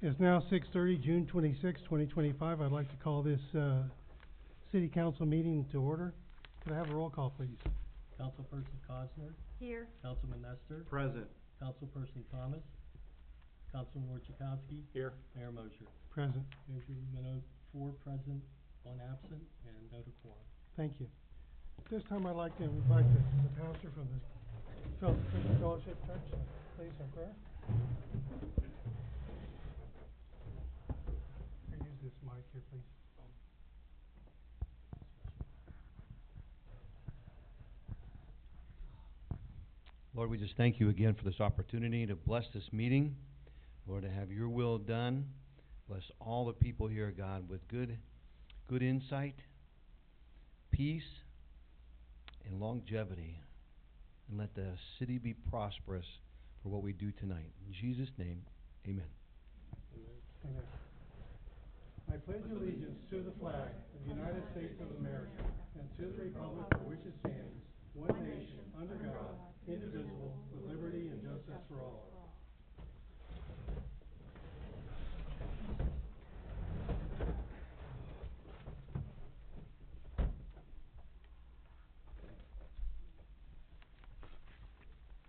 It's now 6:30, June 26, 2025. I'd like to call this city council meeting to order. Could I have a roll call, please? Councilperson Cosner, Here. Councilman Nestor, Present. Councilperson Thomas, Councilman Wojciechowski, Here. Mayor Mosher. Present. Mayor Minot, 4 present, 1 absent, and no quorum. Thank you. At this time, I'd like to invite the pastor from the Christian Fellowship Church to lead us in prayer. Use this mic here, please. Lord, we just thank you again for this opportunity to bless this meeting. Lord, to have your will done. Bless all the people here, God, with good insight, peace, and longevity. And let the city be prosperous for what we do tonight. In Jesus' name, amen. Amen. I pledge allegiance to the flag of the United States of America and to the republic for which it stands, one nation, under God, indivisible, with liberty and justice for all.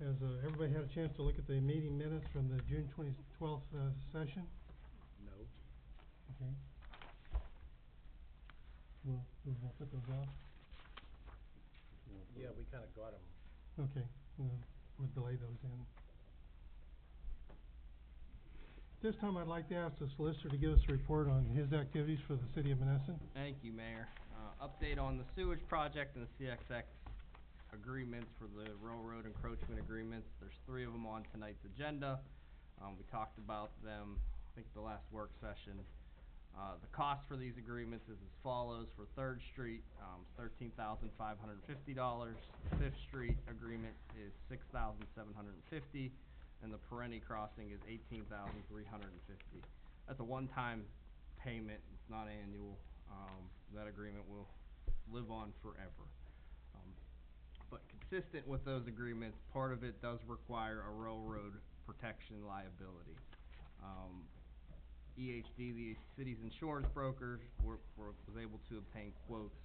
Has everybody had a chance to look at the meeting minutes from the June 12th session? No. Okay. We'll put those off. Yeah, we kind of got them. Okay, we'll delay those in. This time I'd like to ask the solicitor to give us a report on his activities for the city of Menneson. Thank you, Mayor. Update on the sewage project and the CXX agreements for the railroad encroachment agreements. There's 3 of them on tonight's agenda. We talked about them, I think, at the last work session. The cost for these agreements is as follows. For 3rd Street, $13,550. 5th Street agreement is $6,750, and the Perenni crossing is $18,350. That's a one-time payment. It's not annual. That agreement will live on forever. But consistent with those agreements, part of it does require a railroad protection liability. EHD, the city's insurance broker, was able to obtain quotes,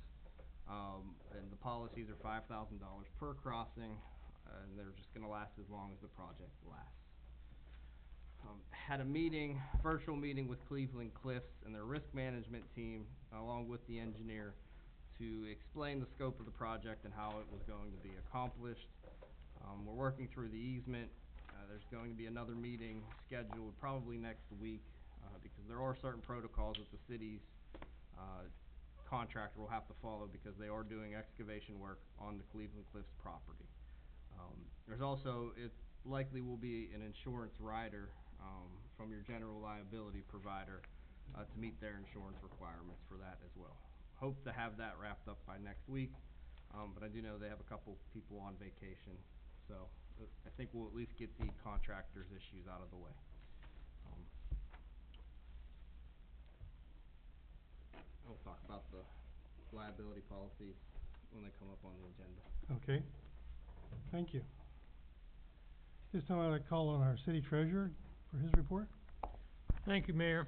and the policies are $5,000 per crossing, and they're just going to last as long as the project lasts. Had a meeting, virtual meeting with Cleveland Cliffs and their risk management team, along with the engineer, to explain the scope of the project and how it was going to be accomplished. We're working through the easement. There's going to be another meeting scheduled probably next week, because there are certain protocols that the city's contractor will have to follow because they are doing excavation work on the Cleveland Cliffs property. There's also, it likely will be an insurance rider from your general liability provider to meet their insurance requirements for that as well. Hope to have that wrapped up by next week, but I do know they have a couple people on vacation, so I think we'll at least get the contractor's issues out of the way. We'll talk about the liability policies when they come up on the agenda. Okay, thank you. This time I'd like to call on our city treasurer for his report. Thank you, Mayor.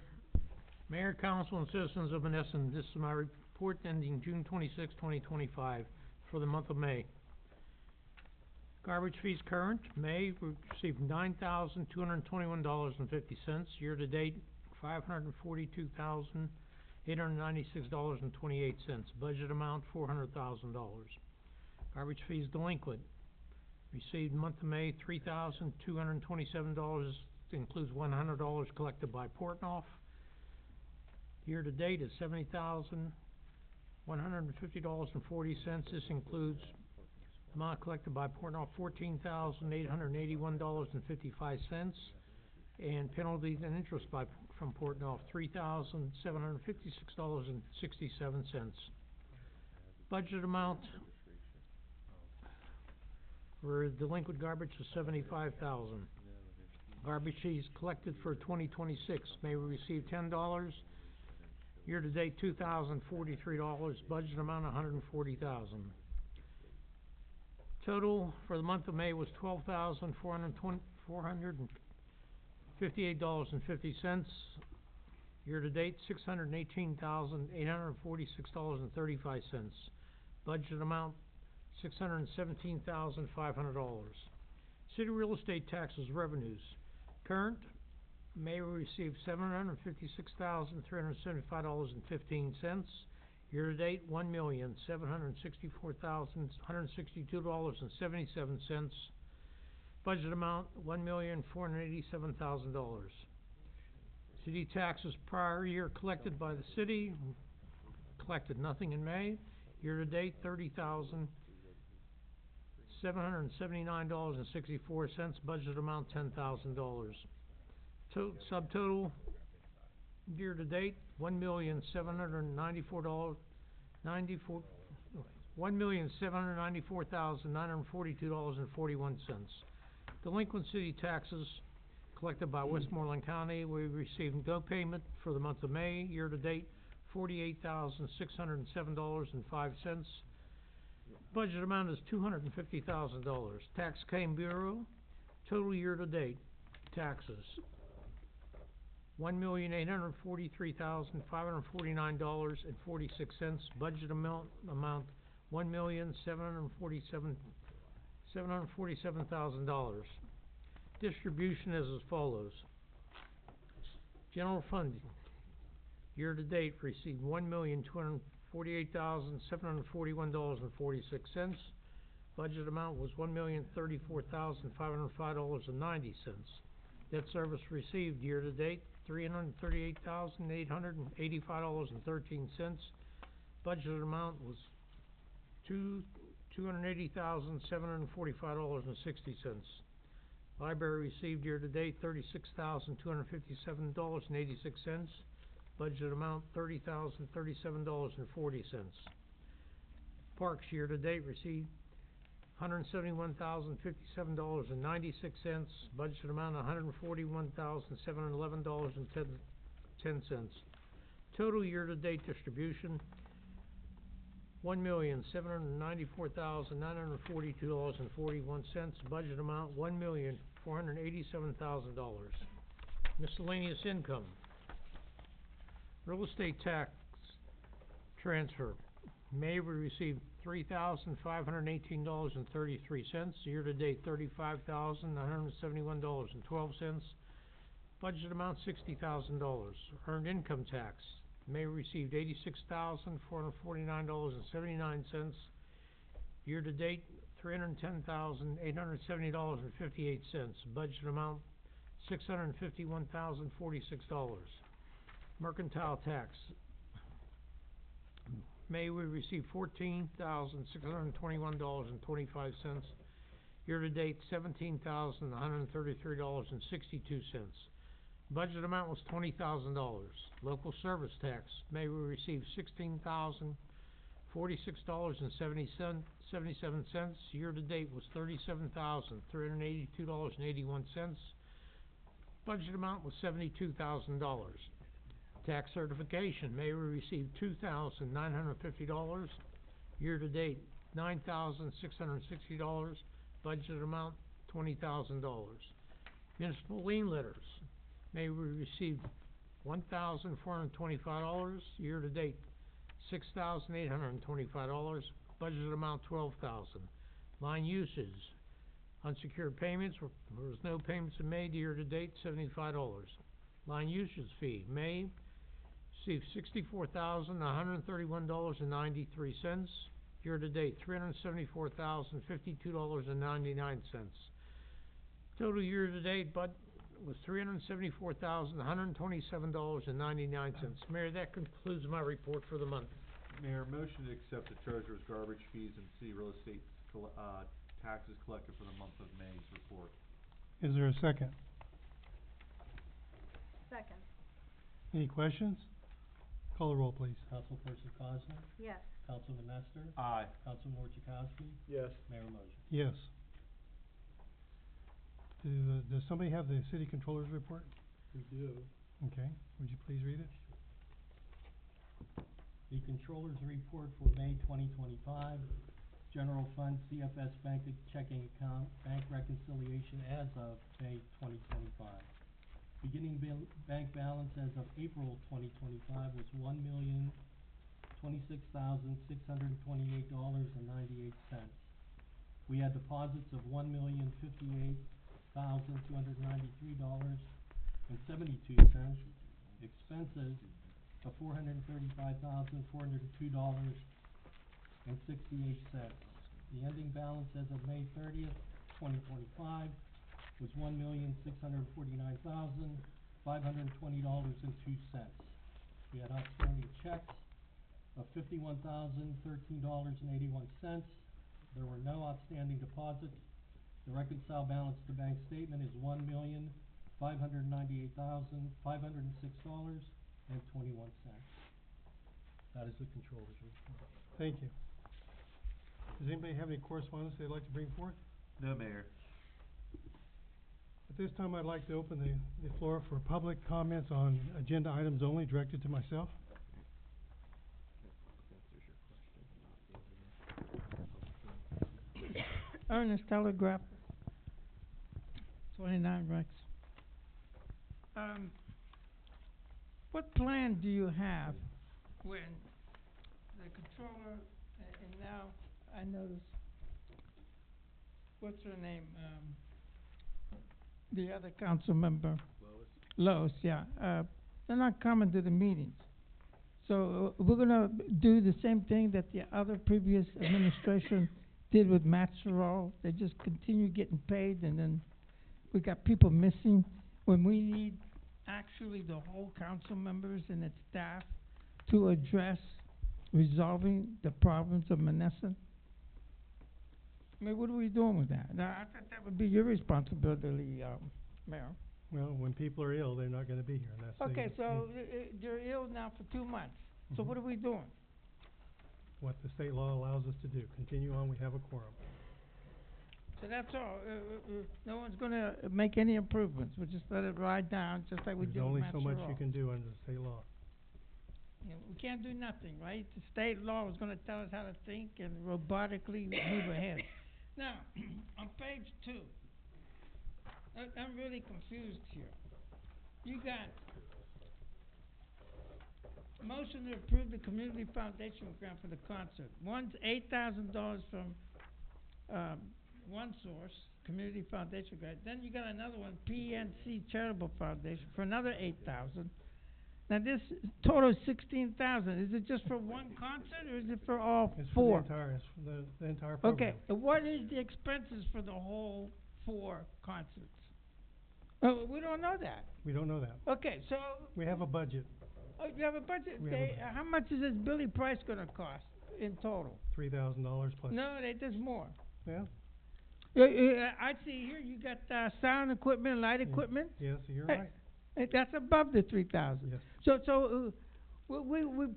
Mayor, Council, and citizens of Menneson, this is my report ending June 26, 2025, for the month of May. Garbage fees current, May, we received $9,221.50. Year-to-date, $542,896.28. Budget amount, $400,000. Garbage fees delinquent, received month of May, $3,227, includes $100 collected by Portnoy. Year-to-date is $70,150.40. This includes amount collected by Portnoy, $14,881.55, and penalties and interest from Portnoy, $3,756.67. Budget amount for delinquent garbage is $75,000. Garbage fees collected for 2026. May we receive $10. Year-to-date, $2,043. Budget amount, $140,000. Total for the month of May was $12,420. $58.50. Year-to-date, $618,846.35. Budget amount, $617,500. City real estate taxes revenues. Current, May we received $756,375.15. Year-to-date, $1,764,162.77. Budget amount, $1,487,000. City taxes prior year collected by the city, collected nothing in May. Year-to-date, $30,779.64. Budget amount, $10,000. Subtotal, year-to-date, $1,794,942.41. Delinquent city taxes collected by Westmoreland County, we received no payment for the month of May. Year-to-date, $48,607.05. Budget amount is $250,000. Tax Claim Bureau, total year-to-date taxes, $1,843,549.46. Budget amount $1,747,000. Distribution is as follows. General funding, year-to-date, received $1,248,741.46. Budget amount was $1,034,505.90. Debt service received, year-to-date, $338,885.13. Budget amount was $280,745.60. Library received, year-to-date, $36,257.86. Budget amount, $30,037.40. Parks, year-to-date, received $171,057.96. Budget amount, $141,711.10. Total year-to-date distribution, $1,794,942.41. Budget amount, $1,487,000. Miscellaneous income. Real estate tax transfer. May we received $3,518.33. Year-to-date, $35,971.12. Budget amount, $60,000. Earned income tax. May received $86,449.79. Year-to-date, $310,870.58. Budget amount, $651,046. Mercantile tax. May we received $14,621.25. Year-to-date, $17,133.62. Budget amount was $20,000. Local service tax. May we received $16,046.77. Year-to-date was $37,382.81. Budget amount was $72,000. Tax certification. May we received $2,950. Year-to-date, $9,660. Budget amount, $20,000. Municipal lien letters. May we received $1,425. Year-to-date, $6,825. Budget amount, $12,000. Line usage. Unsecured payments, there was no payments made. Year-to-date, $75. Line usage fee. May received $64,131.93. Year-to-date, $374,052.99. Total year-to-date was $374,127.99. Mayor, that concludes my report for the month. Mayor, motion to accept the treasurer's garbage fees and city real estate taxes collected for the month of May's report. Is there a second? Second. Any questions? Call the roll, please. Councilperson Cosner? Yes. Councilman Nestor? Aye. Councilman Chakowski? Yes. Mayor motion. Yes. Does somebody have the city controller's report? We do. Okay, would you please read it? The Controller's Report for May 2025, General Fund CFS Bank checking account, bank reconciliation as of May 2025. Beginning bank balance as of April 2025 was $1,026,628.98. We had deposits of $1,058,293.72, expenses of $435,402.68. The ending balance as of May 30th, 2025 was $1,649,520.02. We had outstanding checks of $51,013.81. There were no outstanding deposits. The reconciled balance to bank statement is $1,598,506.21. That is the controller's report. Thank you. Does anybody have any correspondence they'd like to bring forth? No, Mayor. At this time, I'd like to open the floor for public comments on agenda items only directed to myself. Ernest Telegraph, 29 Rex. What plan do you have when the controller, and now I notice, what's her name, the other council member? Lois, yeah, they're not coming to the meetings. So, we're gonna do the same thing that the other previous administration did with Matt Sorrell. They just continue getting paid, and then we got people missing when we need actually the whole council members and its staff to address resolving the problems of Menneson. I mean, what are we doing with that? Now, I thought that would be your responsibility, Mayor. Well, when people are ill, they're not gonna be here, and that's the. Okay, so, you're ill now for 2 months. So Mhm. what are we doing? What the state law allows us to do. Continue on, we have a quorum. So that's all. No one's gonna make any improvements. We'll just let it ride down, just like we There's did with only Matt so much you Sorrell. can do under the state law. You know, we can't do nothing, right? The state law is gonna tell us how to think and robotically move ahead. Now, on page 2, I'm really confused here. You got motion to approve the community foundation grant for the concert. One's $8,000 from, One Source, Community Foundation grant. Then you got another one, PNC Charitable Foundation, for another 8,000. Now this total is 16,000. Is it just for one concert, or is it for all It's four? it's for the entire program. Okay, and what is the expenses for the whole 4 concerts? We don't know that. We don't know that. Okay, so, We have a budget, you have a budget. We have a Okay, how much is this Billy Price gonna cost in total? $3,000 plus. No, there's more. Yeah, I see here, you got, sound equipment, light Yeah. equipment. yes, you're Hey. right. That's above the 3,000. Yes. So, we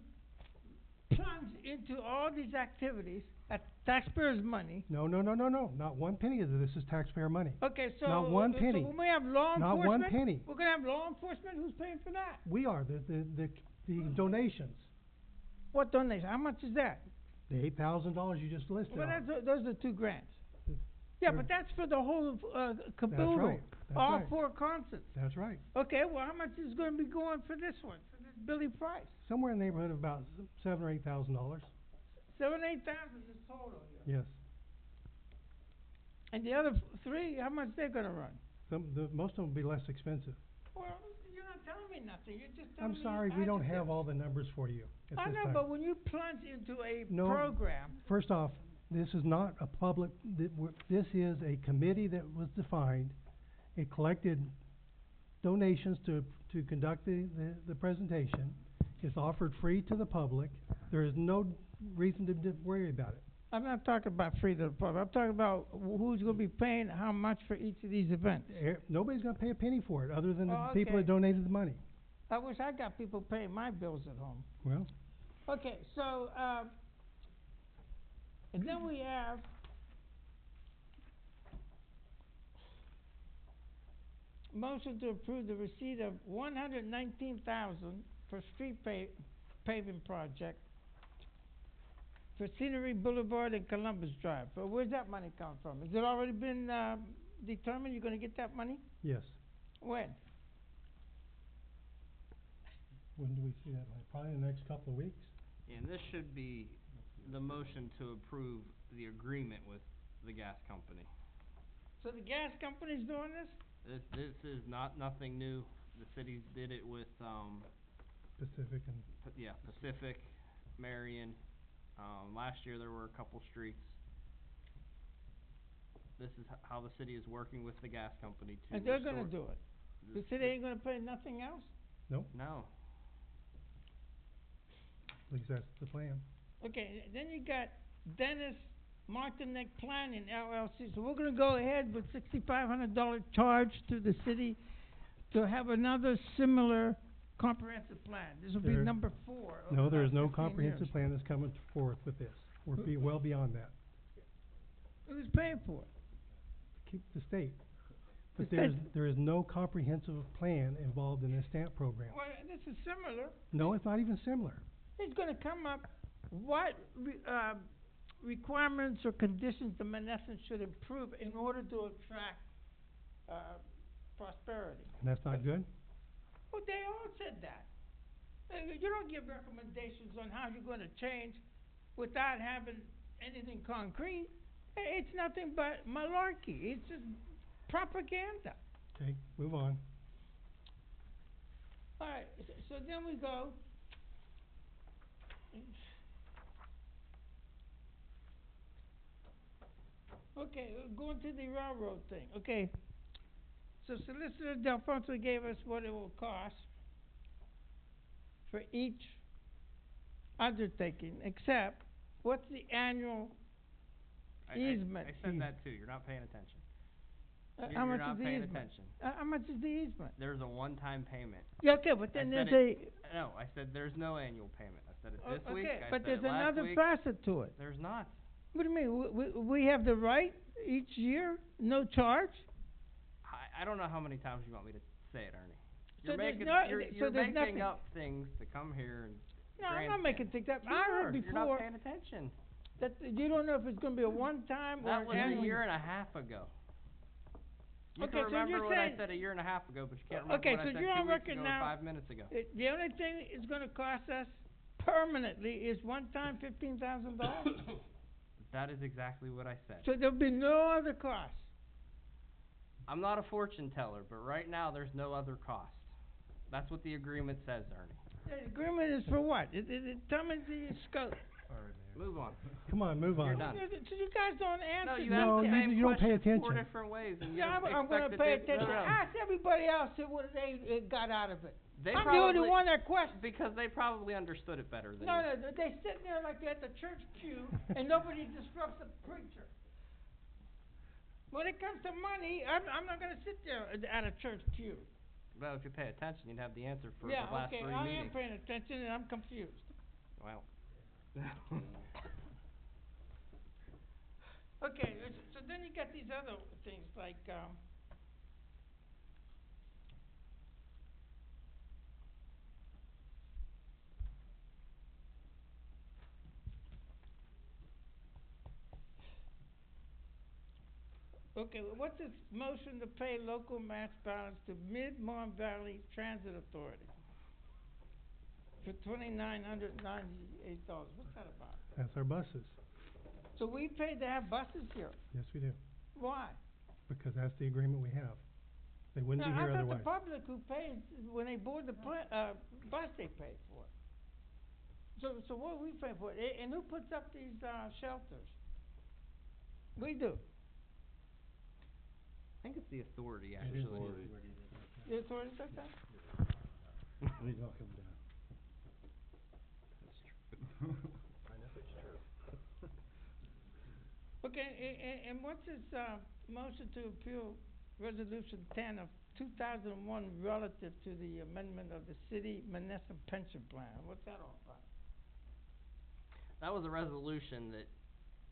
plunge into all these activities at taxpayers' money. No, not one penny of this is taxpayer money. Okay, so. Not one penny. So when we have law Not enforcement. one penny. We're gonna have law enforcement, who's paying for that? We are, the donations, What donation, how much is that? the $8,000 you just listed Well, off. those are 2 grants. Th- Yeah, they're- but that's for the whole, caboodle. right, that's All right. 4 concerts. That's right. Okay, well, how much is gonna be going for this one, for this Billy Price? Somewhere in the neighborhood of about $7,000 or $8,000, 8,000 is total here. yes. And the other 3, how much they're gonna run? Most of them will be less expensive. Well, you're not telling me nothing, you're just telling I'm me. sorry, we don't have adjectives. all the numbers for you at I this know, time. but when you plunge into a No. program, First off, this is not a public, this is a committee that was defined. It collected donations to conduct the presentation. It's offered free to the public. There is no reason to worry about it. I'm not talking about free to the public, I'm talking about who's gonna be paying how much for each of these events. Nobody's gonna pay a penny for it, other than the Oh, people okay. that donated the money. I wish I got people paying my bills at home. Well, Okay, so, and then we have motion to approve the receipt of $119,000 for street paving project for Scenery Boulevard and Columbus Drive. But where's that money come from? Has it already been, determined you're gonna get that money? yes. When? When do we see that, like, probably in the next couple of weeks? And this should be the motion to approve the agreement with the gas company. So the gas company's doing this? This is nothing new. The city did it with, Pacific and, Pacific, Marion. Last year there were a couple streets. This is how the city is working with the gas company to And they're gonna restore- do it? The city ain't gonna pay nothing else? nope, No. at least that's the plan. Okay, then you got Dennis Martinek Planning LLC, so we're gonna go ahead with $6,500 charge to the city to have another similar comprehensive plan. This will be There- number 4 of No, the there is last no 15 comprehensive years. plan that's coming forth with this. We're well beyond that. Who's paying for it? Keep the state. The But state- there is no comprehensive plan involved in this stamp program. Well, this is similar. No, it's not even similar. He's gonna come up, what requirements or conditions the Menneson should improve in order to attract, prosperity. And that's not good? Well, they all said that. You don't give recommendations on how you're gonna change without having anything concrete. It's nothing but malarkey. It's just propaganda. Okay, move on. All right, so then we go. Okay, going to the railroad thing. Okay. So Solicitor Delfonso gave us what it will cost for each undertaking, except what's the annual easement? I said that too. You're not paying attention. How much You're not is the paying easement? attention. How much is the easement? There's a one-time payment. Yeah, okay, but then I there's said a. No, I said there's no annual payment. I said it this week, Okay, I but said there's it last another week. facet to it. There's not. What do you mean? We have the right each year, no charge? I don't know how many times you want me to say it, Ernie. So You're there's making, no- you're, so you're there's making nothing- up things to come here and No, I'm not grandstand. making things up. I heard You're not before paying attention. that you don't know if it's gonna be a one-time or That was annual. a year and a half ago. You Okay, can so you're remember what I saying- said a year and a half ago, but you can't remember Okay, what so I said you're 2 on weeks record ago or now. 5 minutes ago. The only thing it's gonna cost us permanently is one-time $15,000. That is exactly what I said. So there'll be no other cost. I'm not a fortune teller, but right now there's no other cost. That's what the agreement says, Ernie. The agreement is for what? Tell me the scope. Move on. Come on, move You're on. done. So you guys don't answer. No, you No, asked the you same don't pay question 4 attention. different ways, and you Yeah, don't I'm gonna expect pay that they- attention. No, no. Ask everybody else what they got out of it. They I'm the only probably- one that questions. Because they probably understood it better than No, you. no, they sit there like they're at the church pew and nobody disrupts the preacher. When it comes to money, I'm not gonna sit there at a church pew. Well, if you pay attention, you'd have the answer for Yeah, the last okay, 3 I am meetings. paying attention and I'm confused. Well. Okay, so then you got these other things like, okay, what's this motion to pay local match balance to Mid-Mon Valley Transit Authority for $2,998? What's that about? That's our buses. So we paid to have buses here. Yes, we do. Why? Because that's the agreement we have. They wouldn't be Now, here I thought otherwise. the public who pays, when they board the bus, they pay for it. So what do we pay for? And who puts up these, shelters? We do. I think it's the authority, actually. The authority does that? Okay, and what's this, motion to appeal resolution 10 of 2001 relative to the amendment of the city Menneson pension plan? What's that all about? That was a resolution that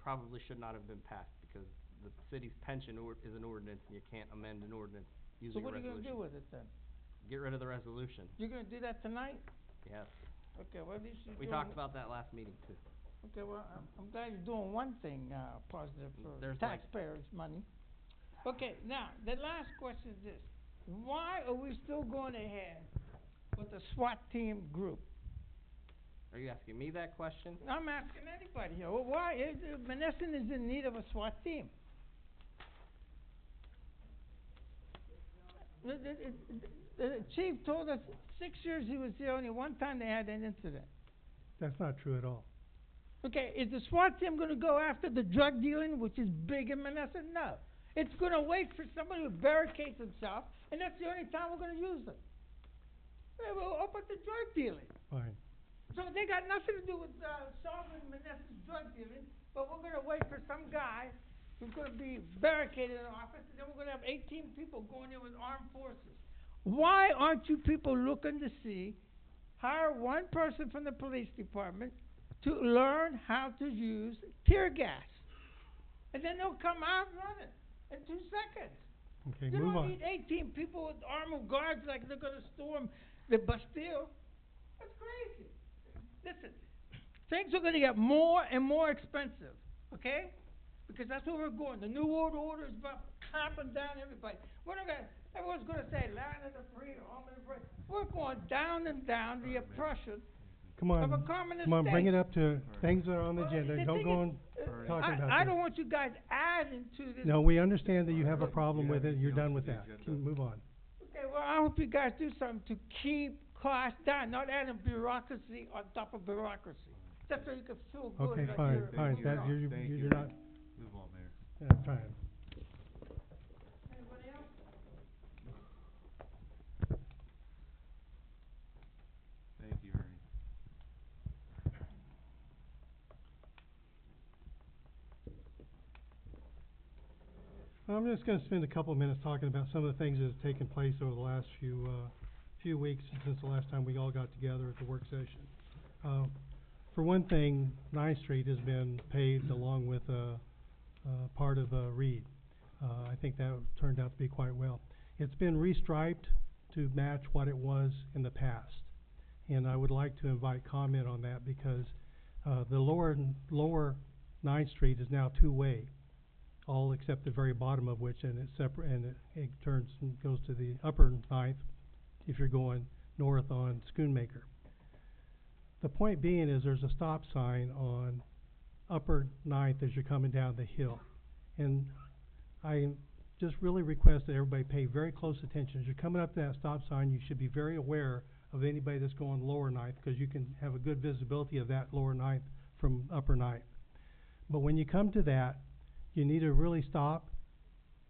probably should not have been passed because the city's pension is an ordinance and you can't amend an ordinance So using a what are you resolution. gonna do with it then? Get rid of the resolution. You're gonna do that tonight? Yes. Okay, well, at least you're We doing. talked about that last meeting too. Okay, well, I'm glad you're doing one thing, positive for There's like- taxpayers' money. Okay, now, the last question is this. Why are we still going ahead with the SWAT team group? Are you asking me that question? I'm asking anybody here, well, why, Menneson is in need of a SWAT team. The chief told us 6 years he was here, only one time they had an incident. That's not true at all. Okay, is the SWAT team gonna go after the drug dealing, which is big in Menneson? No. It's gonna wait for somebody who barricades himself, and that's the only time we're gonna use them. They will open the drug dealing. Fine. So they got nothing to do with, solving Menneson's drug dealing, but we're gonna wait for some guy who's gonna be barricaded in office, and then we're gonna have 18 people going in with armed forces. Why aren't you people looking to see, hire one person from the police department to learn how to use tear gas? And then they'll come out running in 2 seconds. Okay, You move don't on. need 18 people with armed guards like they're gonna storm the Bastille. That's crazy. Listen, things are gonna get more and more expensive, okay? Because that's where we're going. The New World Order is about clamping down everybody. We're not gonna, everyone's gonna say, land of the free, home of the free. We're going down and down the oppression Come of a on, communist come on, bring state. it up to things that are on the Well, agenda. the Don't thing go is, on talking about I this. don't want you guys adding to this. No, we understand that you have a Alright, problem you with have it, you're anything done else with on that. the Can agenda? move on. Okay, well, I hope you guys do something to keep costs down, not adding bureaucracy on top of bureaucracy. That's so you can feel good Okay, that fine, you're fine, moving that, on. Thank you. you're not, Move on, Mayor. yeah, fine. Anybody else? Thank you, Ernie. I'm just gonna spend a couple of minutes talking about some of the things that have taken place over the last few weeks since the last time we all got together at the work session. For one thing, 9th Street has been paved along with, part of, Reed. I think that turned out to be quite well. It's been restriped to match what it was in the past. And I would like to invite comment on that because, the lower 9th Street is now two-way, all except the very bottom of which, and it's separate, and it turns and goes to the upper 9th if you're going north on Schoonmaker. The point being is there's a stop sign on upper 9th as you're coming down the hill. And I just really request that everybody pay very close attention. As you're coming up to that stop sign, you should be very aware of anybody that's going lower 9th, because you can have a good visibility of that lower 9th from upper 9th. But when you come to that, you need to really stop,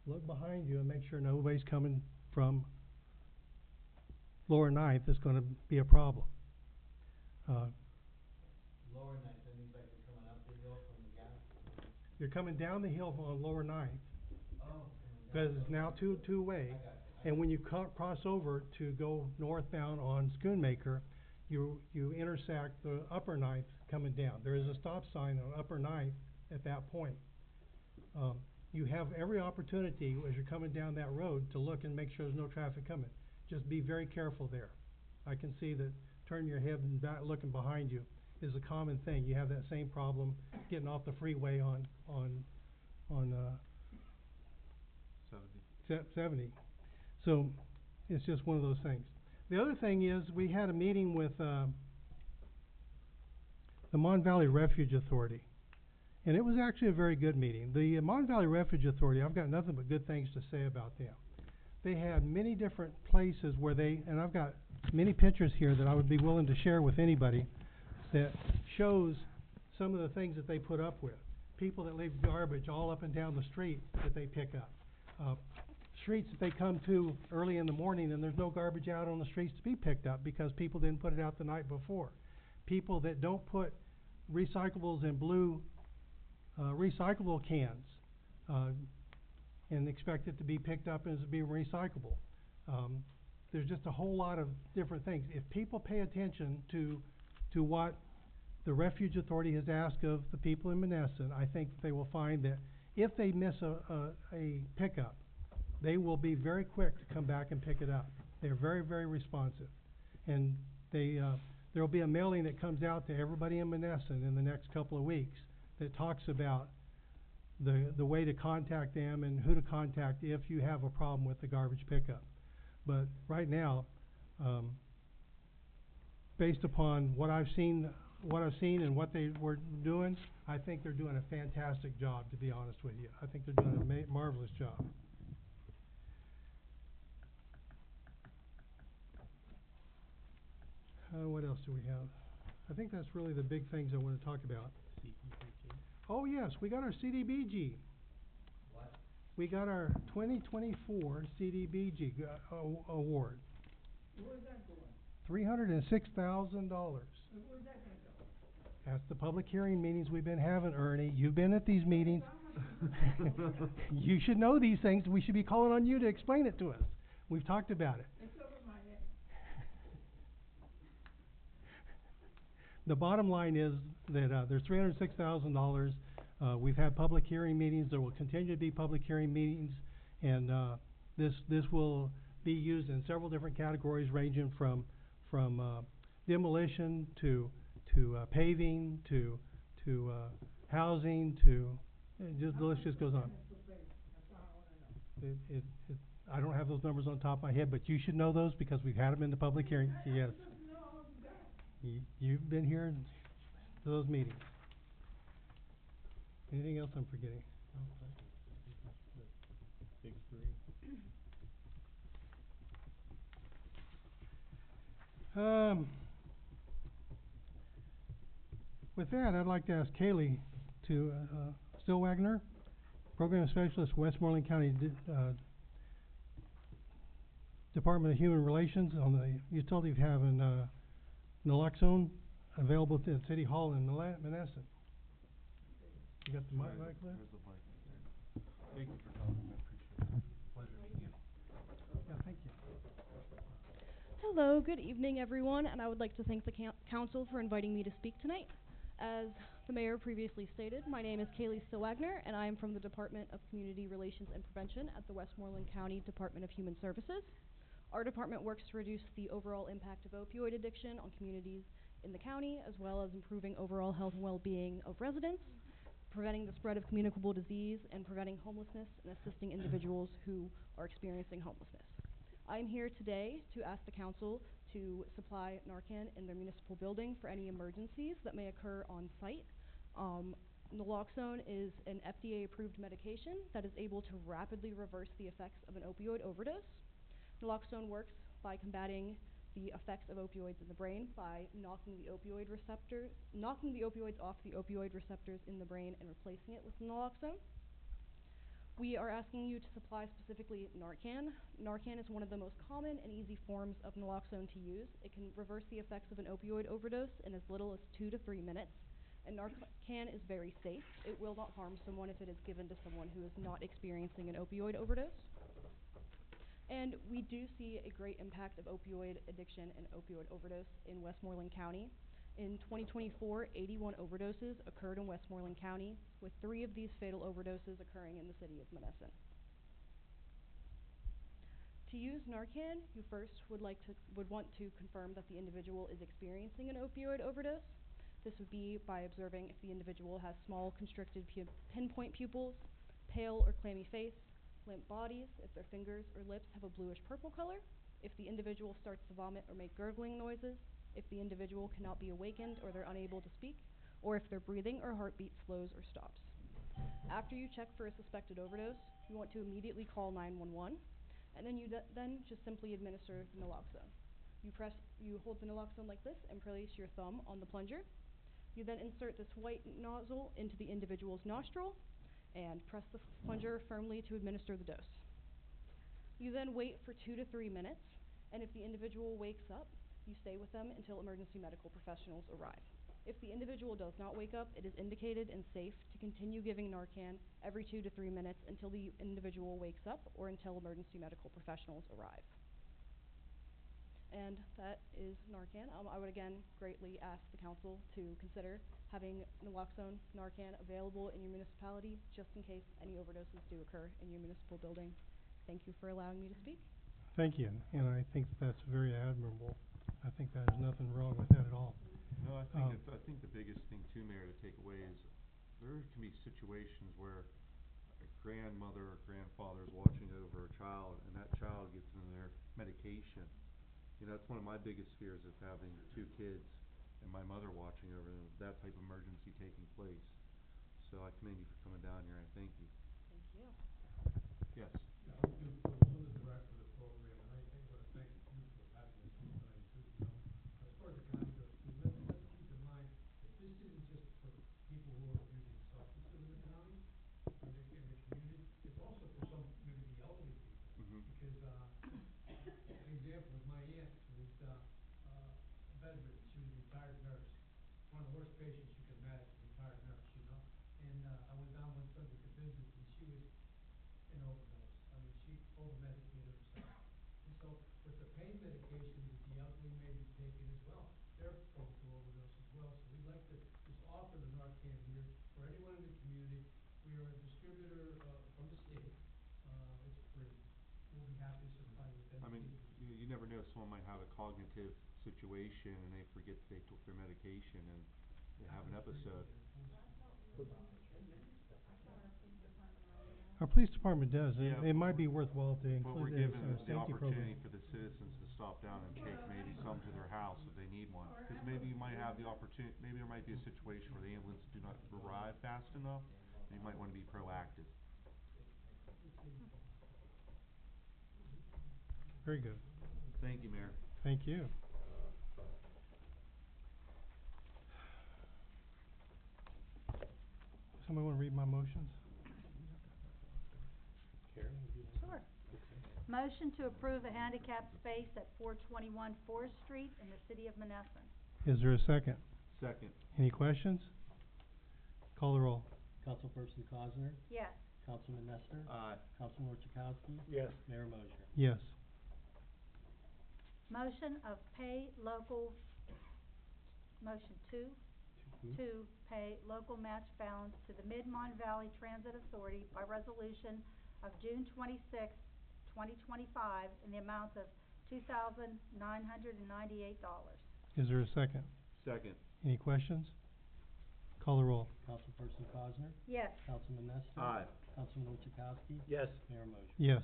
look behind you, and make sure nobody's coming from lower 9th. That's gonna be a problem. Lower 9th, that means like you're coming up the hill from the gas. You're coming down the hill on lower 9th, Oh. because it's now two-way. And when you cross over to go northbound on Schoonmaker, you intersect the upper 9th coming down. There is a stop sign on upper 9th at that point. You have every opportunity as you're coming down that road to look and make sure there's no traffic coming. Just be very careful there. I can see that turning your head and back, looking behind you is a common thing. You have that same problem getting off the freeway on 70. So, it's just one of those things. The other thing is, we had a meeting with, the Mon Valley Refuge Authority. And it was actually a very good meeting. The Mon Valley Refuge Authority, I've got nothing but good things to say about them. They had many different places where and I've got many pictures here that I would be willing to share with anybody that shows some of the things that they put up with. People that leave garbage all up and down the street that they pick up. Streets that they come to early in the morning and there's no garbage out on the streets to be picked up because people didn't put it out the night before. People that don't put recyclables in blue recyclable cans and expect it to be picked up as being recyclable. There's just a whole lot of different things. If people pay attention to what the Refuge Authority has asked of the people in Menneson, I think they will find that if they miss a pickup, they will be very quick to come back and pick it up. They're very, very responsive. And there will be a mailing that comes out to everybody in Menneson in the next couple of weeks that talks about the way to contact them and who to contact if you have a problem with the garbage pickup. But right now, based upon what I've seen and what they were doing, I think they're doing a fantastic job, to be honest with you. I think they're doing a marvelous job. What else do we have? I think that's really the big things I want to talk about. Oh, yes, we got our CDBG. What? We got our 2024 CDBG award. Where's that going? $306,000. Where's that gonna go? That's the public hearing meetings we've been having, Ernie. You've been at these meetings. You should know these things. We should be calling on you to explain it to us. We've talked about it. It's over my head. The bottom line is that there's $306,000. We've had public hearing meetings. There will continue to be public hearing meetings, and this will be used in several different categories, ranging from demolition to paving to housing to just the list just goes on. I don't have those numbers on top of my head, but you should know those because we've had them in the public hearing. Yes. You've been here to those meetings. Anything else I'm forgetting? Big three. With that, I'd like to ask Kaylee to, Stillwagner, Program Specialist, Westmoreland County Department of Human Relations, on the utility of having naloxone available at City Hall in Menneson. You got the mic back there? There's the mic there. Thank you for coming, I appreciate it. Pleasure meeting you. Yeah, thank you. Hello, good evening everyone, and I would like to thank the council for inviting me to speak tonight. As the mayor previously stated, my name is Kaylee Stillwagner, and I am from the Department of Community Relations and Prevention at the Westmoreland County Department of Human Services. Our department works to reduce the overall impact of opioid addiction on communities in the county, as well as improving overall health and well-being of residents, preventing the spread of communicable disease, and preventing homelessness and assisting individuals who are experiencing homelessness. I'm here today to ask the council to supply Narcan in their municipal building for any emergencies that may occur on site. Naloxone is an FDA-approved medication that is able to rapidly reverse the effects of an opioid overdose. Naloxone works by combating the effects of opioids in the brain by knocking the opioids off the opioid receptors in the brain and replacing it with naloxone. We are asking you to supply specifically Narcan. Narcan is one of the most common and easy forms of naloxone to use. It can reverse the effects of an opioid overdose in as little as 2 to 3 minutes. And Narcan is very safe. It will not harm someone if it is given to someone who is not experiencing an opioid overdose. And we do see a great impact of opioid addiction and opioid overdose in Westmoreland County. In 2024, 81 overdoses occurred in Westmoreland County, with 3 of these fatal overdoses occurring in the city of Menneson. To use Narcan, you first would want to confirm that the individual is experiencing an opioid overdose. This would be by observing if the individual has small constricted pinpoint pupils, pale or clammy face, limp bodies, if their fingers or lips have a bluish purple color, if the individual starts to vomit or make gurgling noises, if the individual cannot be awakened or they're unable to speak, or if their breathing or heartbeat slows or stops. After you check for a suspected overdose, you want to immediately call 911, and then you then just simply administer the naloxone. You hold the naloxone like this and place your thumb on the plunger. You then insert this white nozzle into the individual's nostril and press the plunger firmly to administer the dose. You then wait for 2 to 3 minutes, and if the individual wakes up, you stay with them until emergency medical professionals arrive. If the individual does not wake up, it is indicated and safe to continue giving Narcan every 2 to 3 minutes until the individual wakes up or until emergency medical professionals arrive. And that is Narcan. I would again greatly ask the council to consider having naloxone Narcan available in your municipality just in case any overdoses do occur in your municipal building. Thank you for allowing me to speak. Thank you, and I think that's very admirable. I think there's nothing wrong with that at all. No, I think the biggest thing too, Mayor, to take away is there can be situations where a grandmother or grandfather is watching over a child and that child gets in their medication You know, that's one of my biggest fears of having two kids and my mother watching over them, that type of emergency taking place. So I commend you for coming down here, I thank you. Thank you. Yes. Yeah, I'm Jim Phillips, I'm the director of the program, and I wanna thank you for having this meeting tonight too, you know. As far as the county goes too, let's keep in mind that this isn't just for people who are abusing substances in the county, in the community, it's also for some, maybe the elderly people. Mhm. Because, an example is my aunt, who's, bedridden, she was a retired nurse, one of the worst patients you can imagine, retired nurse, you know? And, I went down one Sunday to visit, and she was an overdose. I mean, she over-medicated herself. And so, with the pain medications that the elderly may be taking as well, they're prone to overdose as well. So we'd like to just offer the Narcan here for anyone in the community. We are a distributor, from the state. It's free. We'll be happy to supply you with I mean, anything. you never know, someone might have a cognitive situation and they forget they took their medication and they have an episode. Our police department does, Yeah, it might be worthwhile to But we're include it as giving a the safety program. opportunity for the citizens to stop down and take maybe some to their house if they need one. Cause maybe you might have the opportunity, maybe there might be a situation where the ambulance do not arrive fast enough, and you might wanna be proactive. Very good. Thank you, Mayor. Thank you. Somebody wanna read my motions? Karen, would you like to? Sure. Motion to approve a handicap space at 421 Forest Street in the city of Menneson. Is there a second? Second. Any questions? Call the roll. Councilperson Cosner, Yes. Councilman Nestor, Aye. Councilman Orchakowski, Yes. Mayor Mosher. Yes. Motion of pay local, motion two, to pay local match balance to the Mid-Mon Valley Transit Authority by resolution of June 26, 2025, in the amount of $2,998. Is there a second? Second. Any questions? Call the roll. Councilperson Cosner, Yes. Councilman Nestor. Aye. Councilman Orchakowski. Yes. Mayor Mosher. Yes.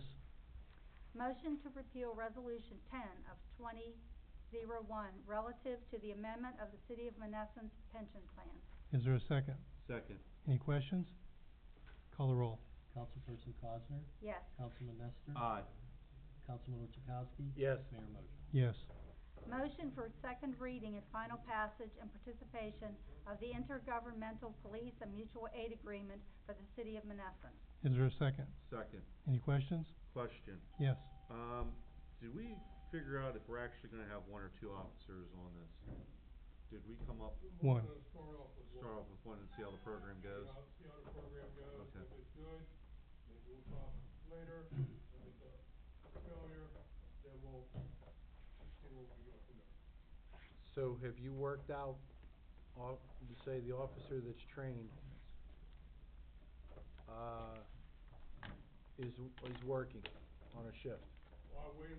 Motion to repeal Resolution 10 of 2001 relative to the amendment of the City of Menneson's pension plan. Is there a second? Second. Any questions? Call the roll. Councilperson Cosner, Yes. Councilman Nestor. Aye. Councilman Orchakowski. Yes. Mayor Mosher. Yes. Motion for second reading and final passage and participation of the Intergovernmental Police and Mutual Aid Agreement for the City of Menneson. Is there a second? Second. Any questions? Question. Yes. Did we figure out if we're actually gonna have one or two officers on this? Did we come up? One. Start off with one and see how the program goes? See how the program goes, Okay. if it's good, maybe we'll talk later, if it's a failure, then we'll see where we go from there. So have you worked out, say, the officer that's trained, is working on a shift? Well, I wait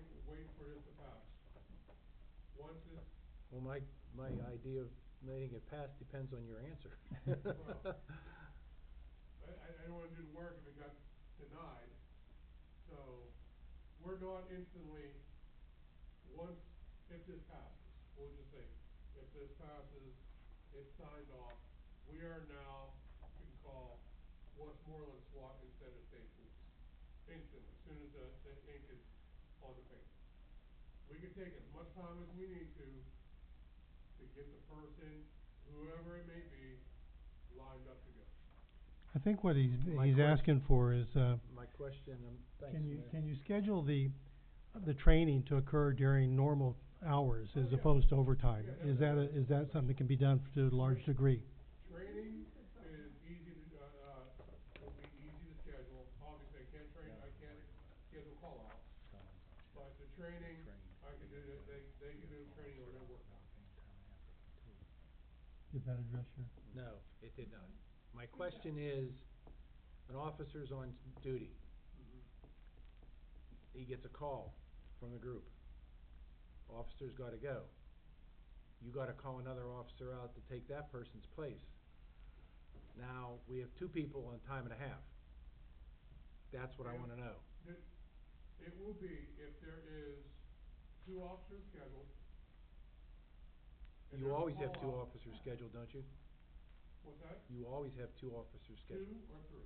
for this to pass. Once it's, Well, my idea of letting it pass depends on your answer. Well, I don't wanna do the work if it got denied, so we're not instantly, if this passes, we'll just say, if this passes, it's signed off, we are now, you can call Westmoreland SWAT instead of state police, instantly, as soon as the ink is on the paper. We can take as much time as we need to get the person, whoever it may be, lined up to go. I think what he's My asking for is, My question, thanks, can Mayor. you schedule the training to occur during normal hours as opposed to overtime? Yeah, Is that something that can be done to a large degree? Training is easy to, will be easy to schedule. Obviously, I can't schedule call-outs. But the training, I can do that, they can do the training on their work time. Did that address your? No, it did not. My question is, an officer's on duty. He gets a call from the group. Officer's gotta go. You gotta call another officer out to take that person's place. Now, we have two people on time and a half. That's what I wanna know. It will be, if there is two officers scheduled. and You there's a always have two call-off. officers scheduled, don't you? What's that? You always have two officers scheduled. Two or three.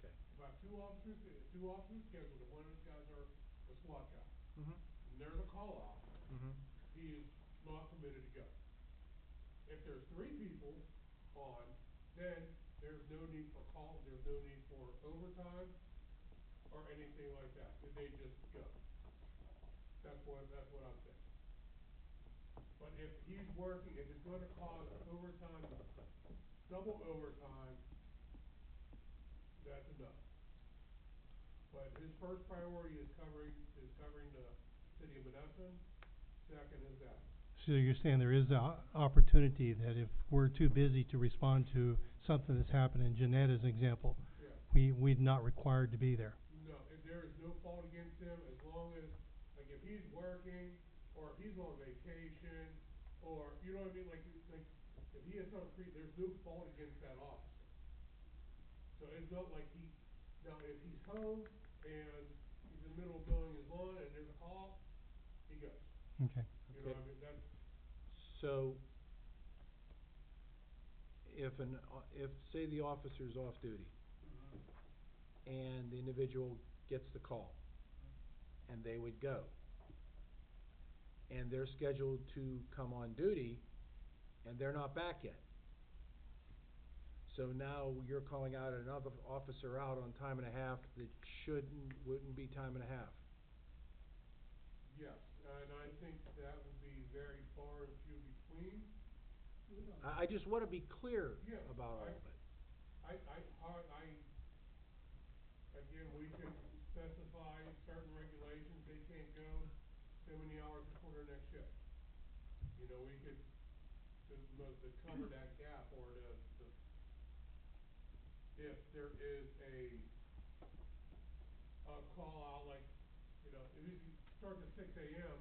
Okay. About two officers scheduled, and one of those guys are a SWAT guy. Mm-hmm. And there's a call-off, Mm-hmm. he is not permitted to go. If there's three people on, then there's no need for there's no need for overtime or anything like that. They just go. That's what I'm saying. But if he's working, if it's gonna cause overtime, double overtime, that's enough. But his first priority is covering the city of Menneson. Second is that. So you're saying there is a opportunity that if we're too busy to respond to something that's happening, Jeanette as an example, Yeah. we're not required to be there. No, if there is no fault against him, as long as, like, if he's working, or if he's on vacation, or, you know what I mean, like, if he has something, there's no fault against that officer. So it's not like now, if he's home, and he's in the middle of mowing his lawn, and there's a call, he goes. Okay. You know what I mean, that's, So, if say the officer's off duty, and the individual gets the call, and they would go, and they're scheduled to come on duty, and they're not back yet. So now you're calling out another officer out on time and a half that wouldn't be time and a half. yes, and I think that would be very far and few between. I just wanna be clear Yeah, about all of it. Again, we can specify certain regulations, they can't go so many hours before their next shift. You know, we could, to cover that gap, or if there is a call out, like, you know, if he starts at 6 AM,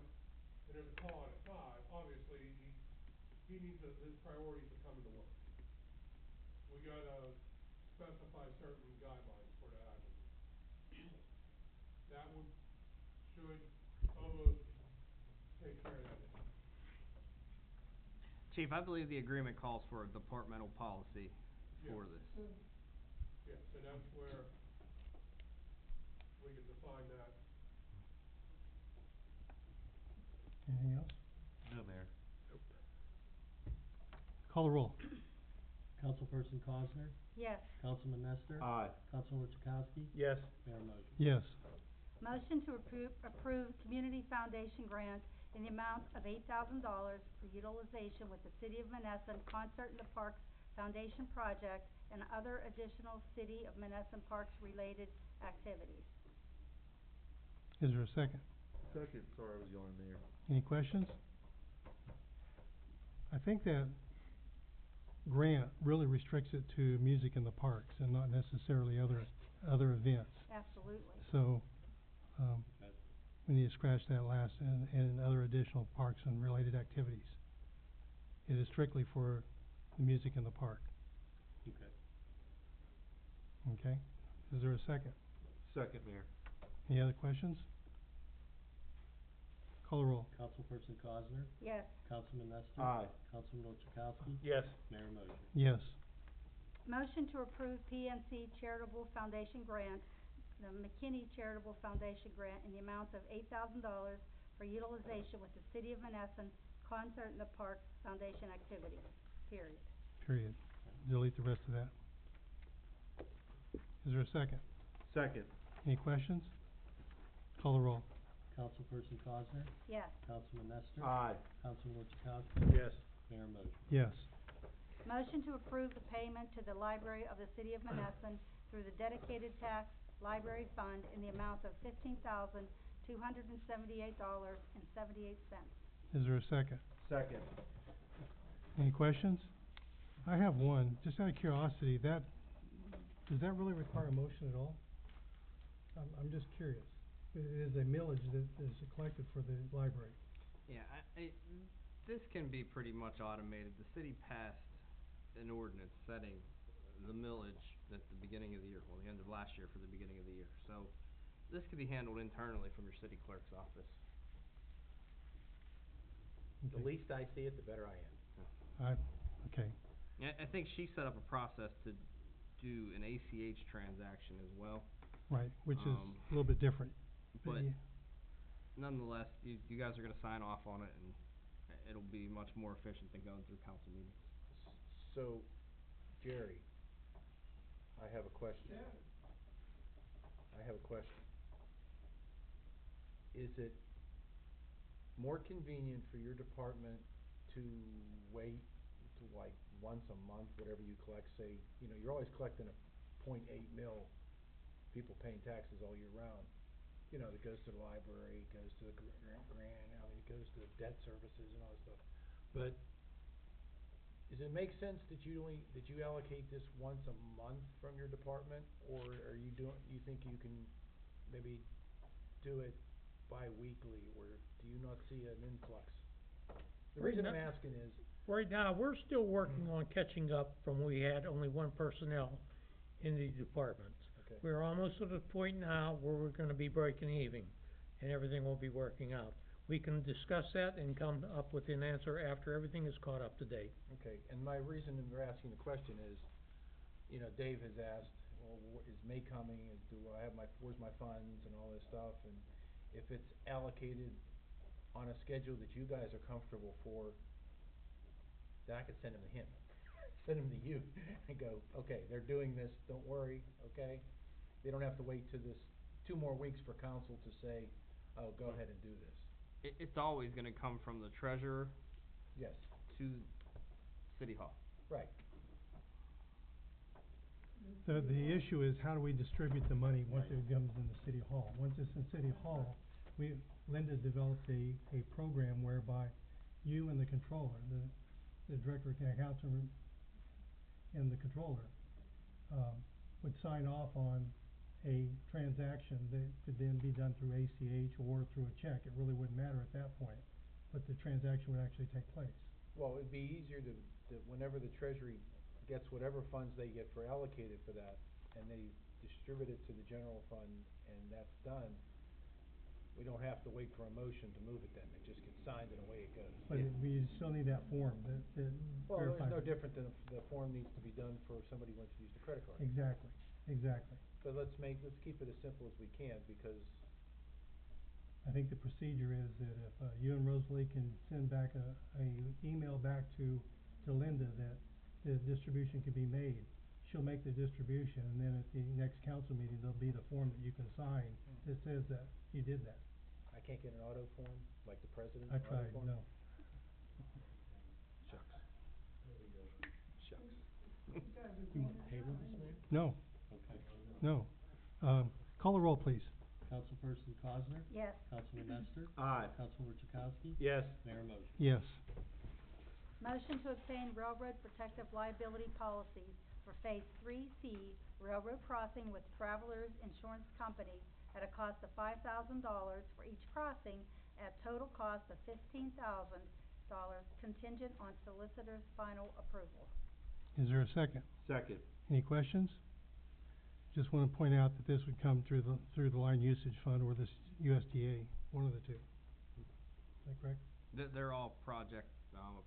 and there's a call out at 5, obviously, he needs his priorities to come into work. We gotta specify certain guidelines for that, I believe. That should almost take care of that issue. Chief, I believe the agreement calls for a departmental policy for Yeah. this. Yeah, so that's where we can define that. Anything else? No, Mayor. Call the roll. Councilperson Cosner, Yes. Councilman Nestor, Aye. Councilman Chakowski, Yes. Mayor Moser. Yes. Motion to approve Community Foundation grant in the amount of $8,000 for utilization with the City of Menneson Concert in the Parks Foundation project and other additional City of Menneson Parks related activities. Is there a second? Second, sorry, I was yawning, Mayor. Any questions? I think that grant really restricts it to music in the parks and not necessarily other events. Absolutely. So, we need to scratch that last and other additional parks and related activities. It is strictly for the music in the park. Okay. Okay? Is there a second? Second, Mayor. Any other questions? Call the roll. Councilperson Cosner, Yes. Councilman Nestor. Aye. Councilman Chakowski. Yes. Mayor Moser. Yes. Motion to approve PNC Charitable Foundation grant, the McKinney Charitable Foundation grant in the amount of $8,000 for utilization with the City of Menneson Concert in the Parks Foundation activities, period. Period. Delete the rest of that. Is there a second? Second. Any questions? Call the roll. Councilperson Cosner, Yes. Councilman Nestor. Aye. Councilman Chakowski. Yes. Mayor Moser. Yes. Motion to approve the payment to the Library of the City of Menneson through the dedicated tax library fund in the amount of $15,278.78. Is there a second? Second. Any questions? I have one, just out of curiosity, does that really require a motion at all? I'm just curious. It is a millage that is collected for the library. Yeah, this can be pretty much automated. The city passed an ordinance setting the millage at the beginning of the year, well, the end of last year for the beginning of the year. So this could be handled internally from your city clerk's office. The Okay. least I see it, the better I am. Okay. Yeah, I think she set up a process to do an ACH transaction as well, Right, which is Um, a little bit different. but yeah. nonetheless, you guys are gonna sign off on it, and it'll be much more efficient than going through council meetings. So, Jerry, I have a question. I have a question. Is it more convenient for your department to wait to like once a month, whatever you collect, say, you're always collecting a .8 mil, people paying taxes all year round. That goes to the library, it goes to the grant, it goes to debt services and all that stuff. But does it make sense that you allocate this once a month from your department, or you think you can maybe do it bi-weekly, or do you not see an influx? The reason I'm asking is, Right now, we're still working on catching up from we had only one personnel in the department. okay, We're almost at a point now where we're gonna be breaking even, and everything will be working out. We can discuss that and come up with an answer after everything is caught up to date. okay, and my reason for asking the question is, Dave has asked, well, is May coming, where's my funds and all this stuff, and if it's allocated on a schedule that you guys are comfortable for, then I could send them to him, send them to you, and go, okay, they're doing this, don't worry, okay? They don't have to wait to this 2 more weeks for council to say, oh, go ahead and do this. It's always gonna come from the treasurer Yes, to City Hall. right. The issue is how do we distribute the money once it comes in the city hall? Once it's in city hall, Linda developed a program whereby you and the controller, the director of accounts and the controller, would sign off on a transaction that could then be done through ACH or through a check. It really wouldn't matter at that point, but the transaction would actually take place. Well, it'd be easier to whenever the treasury gets whatever funds they get allocated for that, and they distribute it to the general fund, and that's done, we don't have to wait for a motion to move it then, it just gets signed and away it goes. But we still need that form that Well, it's verifies no it. different than the form needs to be done for somebody who wants to use the credit card. Exactly, exactly. But let's keep it as simple as we can, because, I think the procedure is that if you and Rosalie can send back a email back to Linda that the distribution can be made, she'll make the distribution, and then at the next council meeting, there'll be the form that you can sign that says that you did that. I can't get an auto form, like the president's I auto tried, form? no. Shucks. Shucks. You want to table this, Mayor? No, Okay. no. Call the roll, please. Councilperson Cosner? Yes. Councilman Nestor? Aye. Councilman Chakowski? Yes. Mayor motion. Yes. Motion to obtain railroad protective liability policies for Phase 3C Railroad Crossing with Travelers Insurance Company at a cost of $5,000 for each crossing at total cost of $15,000 contingent on solicitor's final approval. Is there a second? Second. Any questions? Just want to point out that this would come through the line usage fund or this USDA, one of the two. Is that correct? They're all project,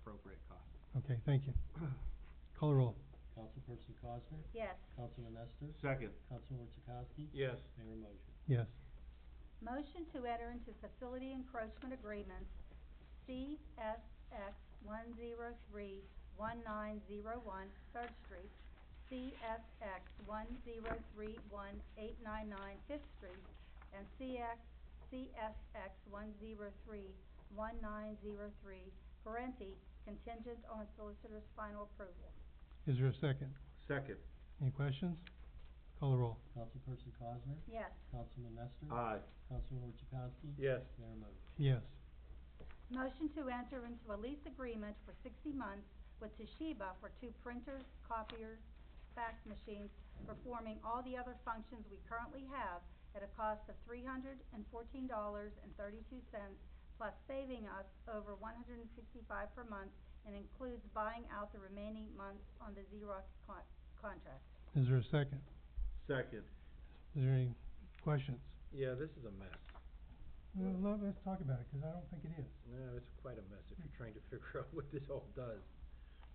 appropriate costs. Okay, thank you. Call the roll. Councilperson Cosner? Yes. Councilman Nestor? Second. Councilman Chakowski? Yes. Mayor motion. Yes. Motion to enter into facility encroachment agreements, CSX 103-1901 3rd Street, CSX 103-1899 5th Street, and CSX 103-1903, contingent on solicitor's final approval. Is there a second? Second. Any questions? Call the roll. Councilperson Cosner? Yes. Councilman Nestor? Aye. Councilman Chakowski? Yes. Mayor motion. Yes. Motion to enter into a lease agreement for 60 months with Toshiba for 2 printers, copiers, fax machines, performing all the other functions we currently have at a cost of $314.32, plus saving us over $165 per month, and includes buying out the remaining months on the Xerox contract. Is there a second? Second. Is there any questions? Yeah, this is a mess. Well, let's talk about it, 'cause I don't think it is. No, it's quite a mess if you're trying to figure out what this all does.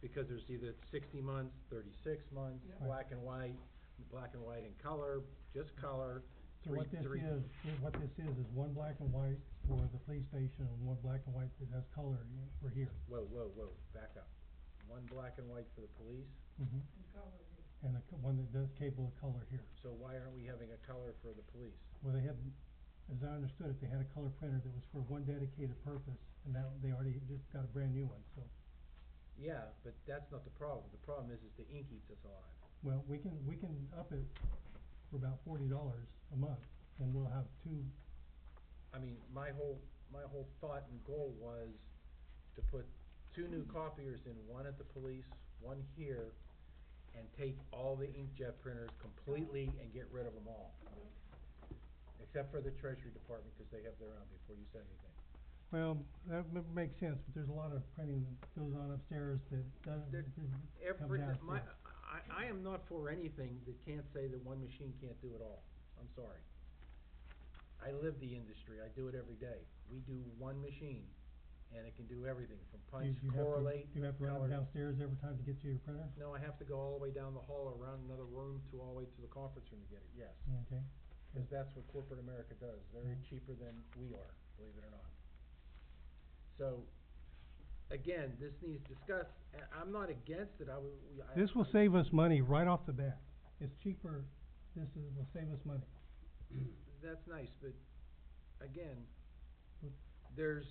Because there's either 60 months, 36 months, Yeah. black and white in color, just color, So what this is one black and white for the police station and one black and white that has color for here. Whoa, back up. One black and white for the police, Mm-hmm. And one that does cable of color here. so why aren't we having a color for the police? Well, they had, as I understood it, they had a color printer that was for one dedicated purpose, and now they already just got a brand new one, so. Yeah, but that's not the problem. The problem is the ink eats us alive. Well, we can up it for about $40 a month, and we'll have two. I mean, my whole thought and goal was to put 2 new copiers in, one at the police, one here, and take all the inkjet printers completely and get rid of them all. Except for the Treasury Department, 'cause they have their own, before you said anything. Well, that makes sense, but there's a lot of printing that goes on upstairs that doesn't, There- that come Every, downstairs. I am not for anything that can't say that one machine can't do it all. I'm sorry. I live the industry, I do it every day. We do one machine, and it can do everything, from punch, Do you have to- correlate, Do you have to run color. downstairs every time to get to your printer? No, I have to go all the way down the hall, around another room, to all the way to the conference room to get it, yes. Okay. Because that's what corporate America does, very Mm. cheaper than we are, believe it or not. So, again, this needs discussed, I'm not against it, This will save us money right off the bat. It's cheaper, will save us money. That's nice, but, again, But-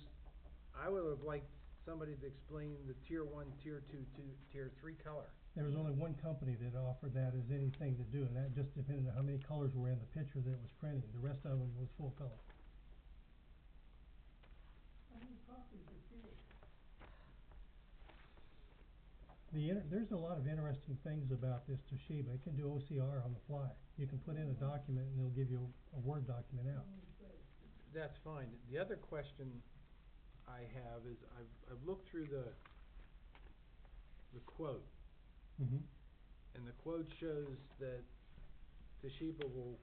I would have liked somebody to explain the tier 1, tier 2, tier 3 color. There was only one company that offered that as anything to do, and that just depended on how many colors were in the picture that it was printing. The rest of them was full color. There's a lot of interesting things about this Toshiba. It can do OCR on the fly. You can put in a document and it'll give you a Word document out. That's fine. The other question I have is, I've looked through the quote, Mm-hmm. and the quote shows that Toshiba will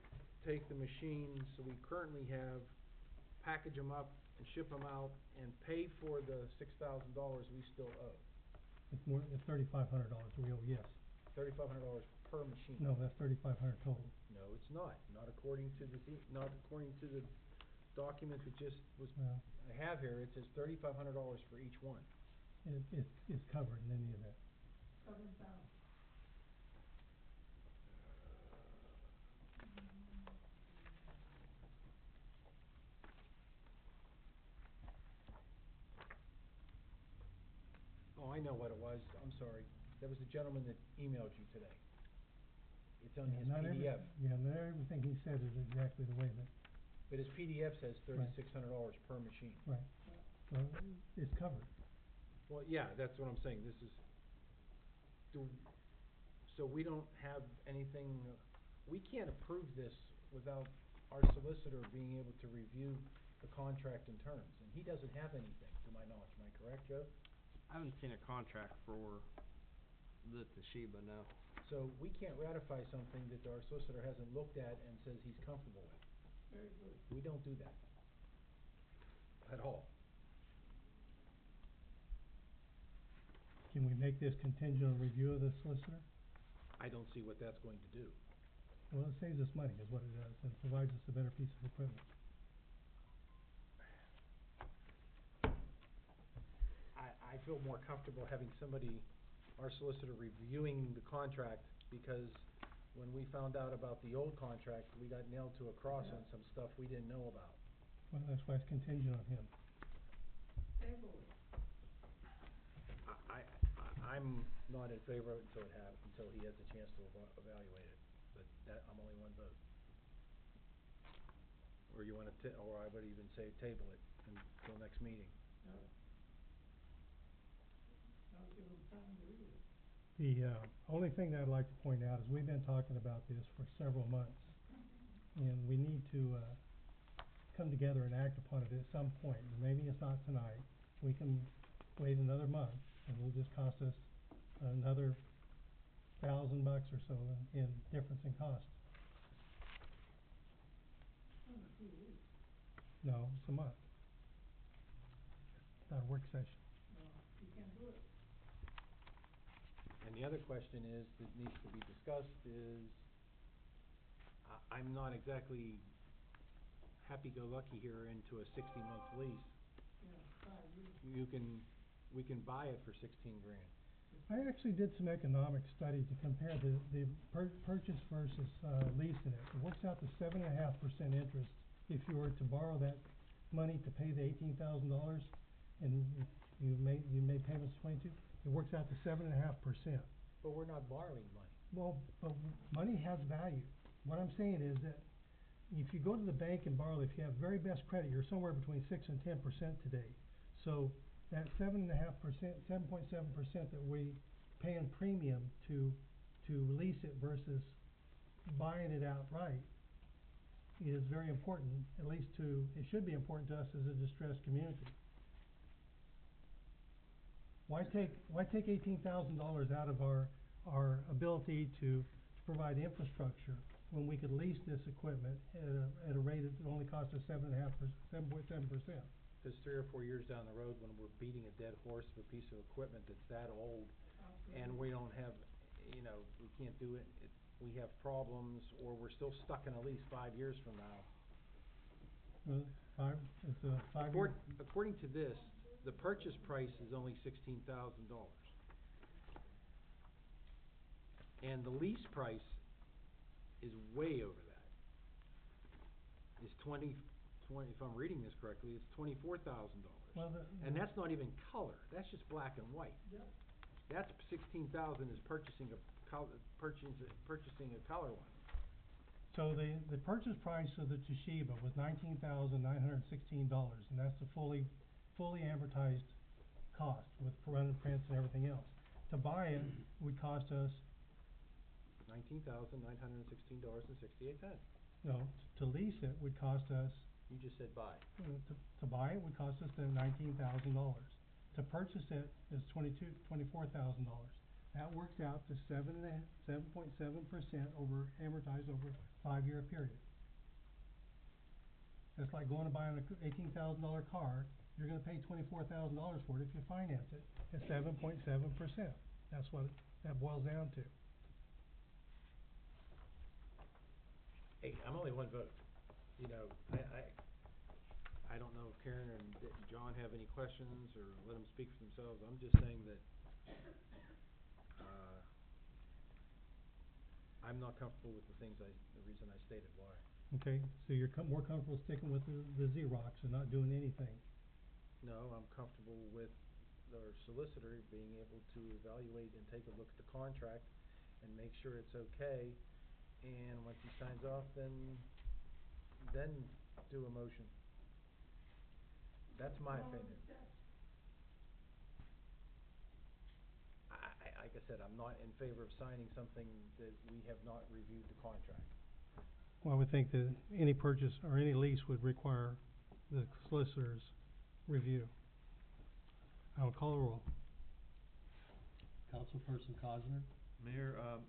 take the machines that we currently have, package them up, and ship them out, and pay for the $6,000 we still owe. It's $3,500 we owe, yes. $3,500 per machine. No, that's $3,500 total. No, it's not. Not according to not according to the document that just was, Well, I have here. It says $3,500 for each one. it's covered in any event. Oh, I know what it was. I'm sorry. That was the gentleman that emailed you today. It's on his Not PDF. not everything he said is exactly the way that, But his PDF says Right. $3,600 per machine. right. Well, it's covered. Well, yeah, that's what I'm saying. This is, so we don't have anything, we can't approve this without our solicitor being able to review the contract and terms. And he doesn't have anything, to my knowledge. Am I correct, Joe? I haven't seen a contract for the Toshiba, no. So we can't ratify something that our solicitor hasn't looked at and says he's comfortable with. We don't do that. At all. Can we make this contingent on review of the solicitor? I don't see what that's going to do. Well, it saves us money is what it does, and provides us a better piece of equipment. I feel more comfortable having somebody, our solicitor, reviewing the contract, because when we found out about the old contract, we got nailed to a cross on some stuff we didn't know about. Well, that's why it's contingent on him. I'm not in favor of it until he has a chance to evaluate it, but I'm only one vote. Or you wanna or I would even say table it until next meeting. The only thing that I'd like to point out is we've been talking about this for several months, and we need to come together and act upon it at some point. Maybe it's not tonight. We can wait another month, and it'll just cost us another $1,000 or so in difference in cost. No, it's a month. Not a work session. And the other question is, that needs to be discussed is, I'm not exactly happy-go-lucky here into a 60-month lease. We can buy it for 16 grand. I actually did some economic study to compare the purchase versus, leasing it. It works out to 7.5% interest if you were to borrow that money to pay the $18,000 and you made payments 22, it works out to 7.5%. But we're not borrowing money. Well, but money has value. What I'm saying is that if you go to the bank and borrow, if you have very best credit, you're somewhere between 6 and 10% today. So that 7.5%, 7.7% that we pay in premium to lease it versus buying it outright is very important, at least it should be important to us as a distressed community. Why take $18,000 out of our ability to provide infrastructure when we could lease this equipment at a rate that only costs us 7.7%? Because 3 or 4 years down the road, when we're beating a dead horse of a piece of equipment that's that old, and we don't have, we can't do it, we have problems, or we're still stuck in a lease 5 years from now. It's a 5-year. According to this, the purchase price is only $16,000. And the lease price is way over that. It's if I'm reading this correctly, it's $24,000. Well, And that's not even color, that's just black and white. That's $16,000 is purchasing a color one. So the purchase price of the Toshiba was $19,916, and that's the fully amortized cost with running prints and everything else. To buy it would cost us $19,916.68. no. To lease it would cost us. You just said buy. To buy it would cost us then $19,000. To purchase it is $24,000. That works out to 7.7% amortized over a 5-year period. It's like going to buy an $18,000 car. You're going to pay $24,000 for it if you finance it at 7.7%. That's what that boils down to. Hey, I'm only one vote. I don't know if Karen and John have any questions, or let them speak for themselves. I'm just saying that, I'm not comfortable with the reason I stated why. Okay, so you're more comfortable sticking with the Xerox and not doing anything? No, I'm comfortable with our solicitor being able to evaluate and take a look at the contract and make sure it's okay, and once he signs off, then do a motion. That's my opinion. Like I said, I'm not in favor of signing something that we have not reviewed the contract. Well, I would think that any purchase or any lease would require the solicitor's review. I will call the roll. Councilperson Cosner? Mayor,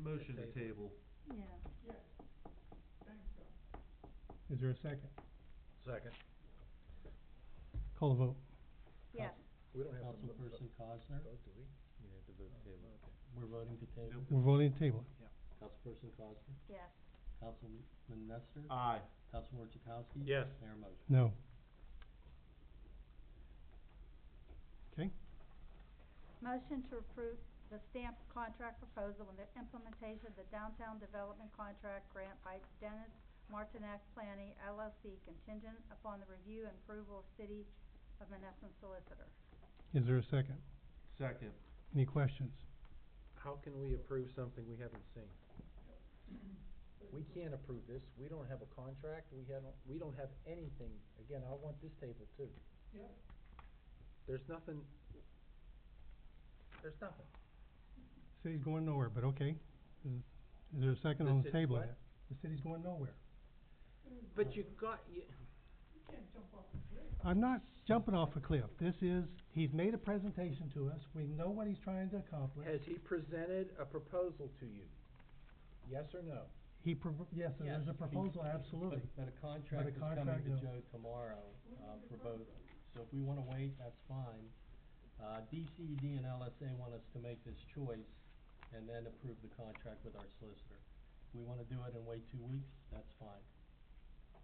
motion to table. Yeah. Is there a second? Second. Call the vote. Yes. We don't have to Councilperson Cosner? vote, do we? You have to vote table. Okay. We're voting to table. We're voting to table. Councilperson Cosner? Yes. Councilman Nestor? Aye. Councilman Chakowski? Yes. Mayor motion. No. Okay. Motion to approve the stamped contract proposal and the implementation of the Downtown Development Contract Grant by Dennis Martinek Planning LLC contingent upon the review and approval of City of Menneson solicitor. Is there a second? Second. Any questions? How can we approve something we haven't seen? We can't approve this. We don't have a contract. We don't have anything. Again, I want this table too. Yep. There's nothing. City's going nowhere, but okay. Is there a second The on the city's table what? yet? The city's going nowhere. But I'm not jumping off a cliff. He's made a presentation to us. We know what he's trying to accomplish. has he presented a proposal to you? Yes or no? Yes, so there's a proposal, absolutely. But a contract is coming contract, to no. Joe tomorrow, for both, so if we wanna wait, that's fine. DCED and LSA want us to make this choice and then approve the contract with our solicitor. If we wanna do it and wait 2 weeks, that's fine.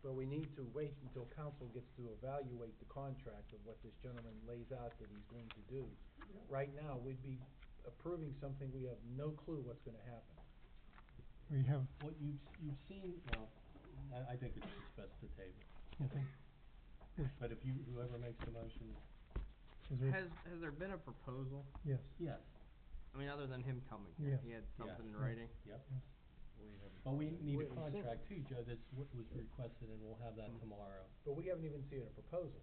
But we need to wait until council gets to evaluate the contract of what this gentleman lays out that he's going to do. Right now, we'd be approving something we have no clue what's gonna happen. We have, What you've seen, well, I think it's just best to table. okay. But if whoever makes the motion. Is there, Has there been a proposal? yes, Yes. I mean, other than him coming here, Yes. he had something in Yeah. writing? yes. But we need a We haven't seen it. contract too, Joe, that's what was requested, and we'll have that tomorrow. But we haven't even seen a proposal.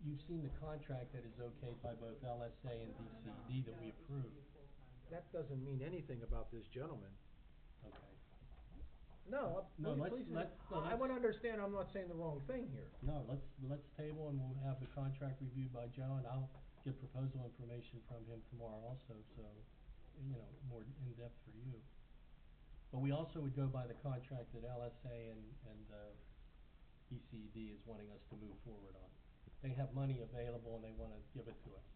You've seen the contract that is okayed by both LSA and DCD that we approved. That doesn't mean anything about this gentleman. Okay. No, No, please, I wanna understand I'm not saying the wrong thing here. No, let's table and we'll have the contract reviewed by Joe, and I'll get proposal information from him tomorrow also, so, more in-depth for you. But we also would go by the contract that LSA and DCD is wanting us to move forward on. They have money available and they wanna give it to us.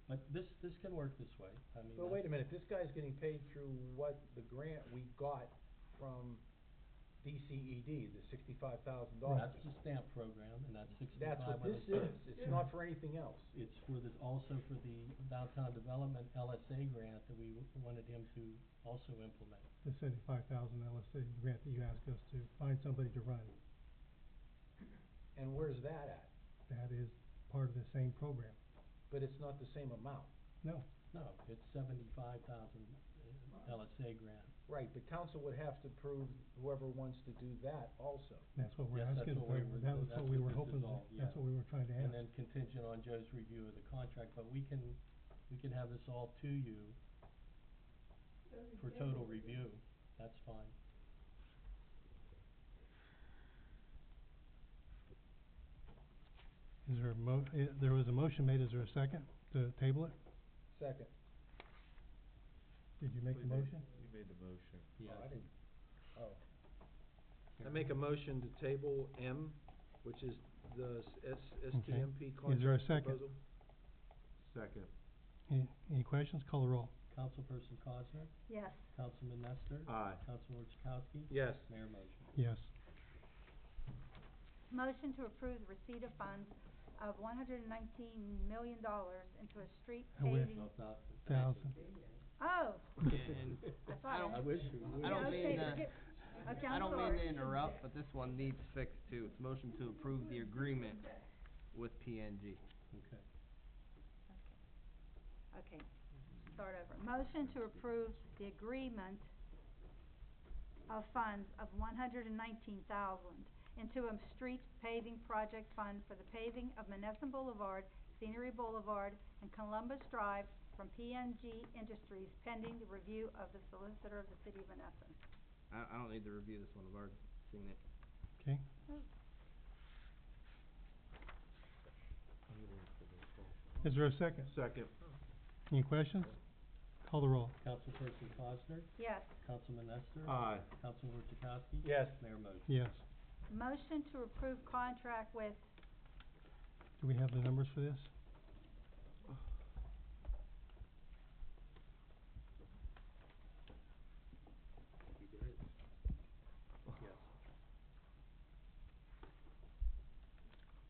But this can work this way, I mean. But wait a minute, this guy's getting paid through what the grant we got from DCED, the $65,000. That's the stamp program, and that's 65. That's what this is, it's not for anything else. It's for also for the downtown development LSA grant that we wanted him to also implement. The $75,000 LSA grant that you asked us to find somebody to run. And where's that at? That is part of the same program. But it's not the same amount. No, No, it's 75,000 LSA grant. Right, but council would have to prove whoever wants to do that also. that's what we're Yes, that's asking what for. we were- That was that's what we what were this is hoping, all, that's yeah. what we were trying to ask. And then contingent on Joe's review of the contract, but we can have this all to you for total review, that's fine. Is there there was a motion made, is there a second to table it? Second. Did you make the motion? You made the motion. Yeah, I didn't. Oh. I make a motion to table M, which is the STMP contract proposal. Is there a second? Second. Any questions? Call the roll. Councilperson Cosner, Yes. Councilman Nestor. Aye. Councilor Chakowski. Yes. Mayor motion. Yes. Motion to approve the receipt of funds of $119 million into a street I wish. paving. Thousand. Oh, And I thought I it. wish we would. I don't Okay, mean to, forget- okay, I I'm don't mean sorry. to interrupt, but this one needs fixed too. It's motion to approve the agreement with PNG. Okay. Okay, start over. Motion to approve the agreement of funds of $119,000 into a street paving project fund for the paving of Menneson Boulevard, Scenery Boulevard, and Columbus Drive from PNG Industries pending the review of the solicitor of the city of Menneson. I don't need to review this one, I've already seen it. Okay. Is there a second? Second. Any questions? Call the roll. Councilperson Cosner, Yes. Councilman Nestor. Aye. Councilor Chakowski. Yes. Mayor motion. Yes. Motion to approve contract with, Do we have the numbers for this? Yes.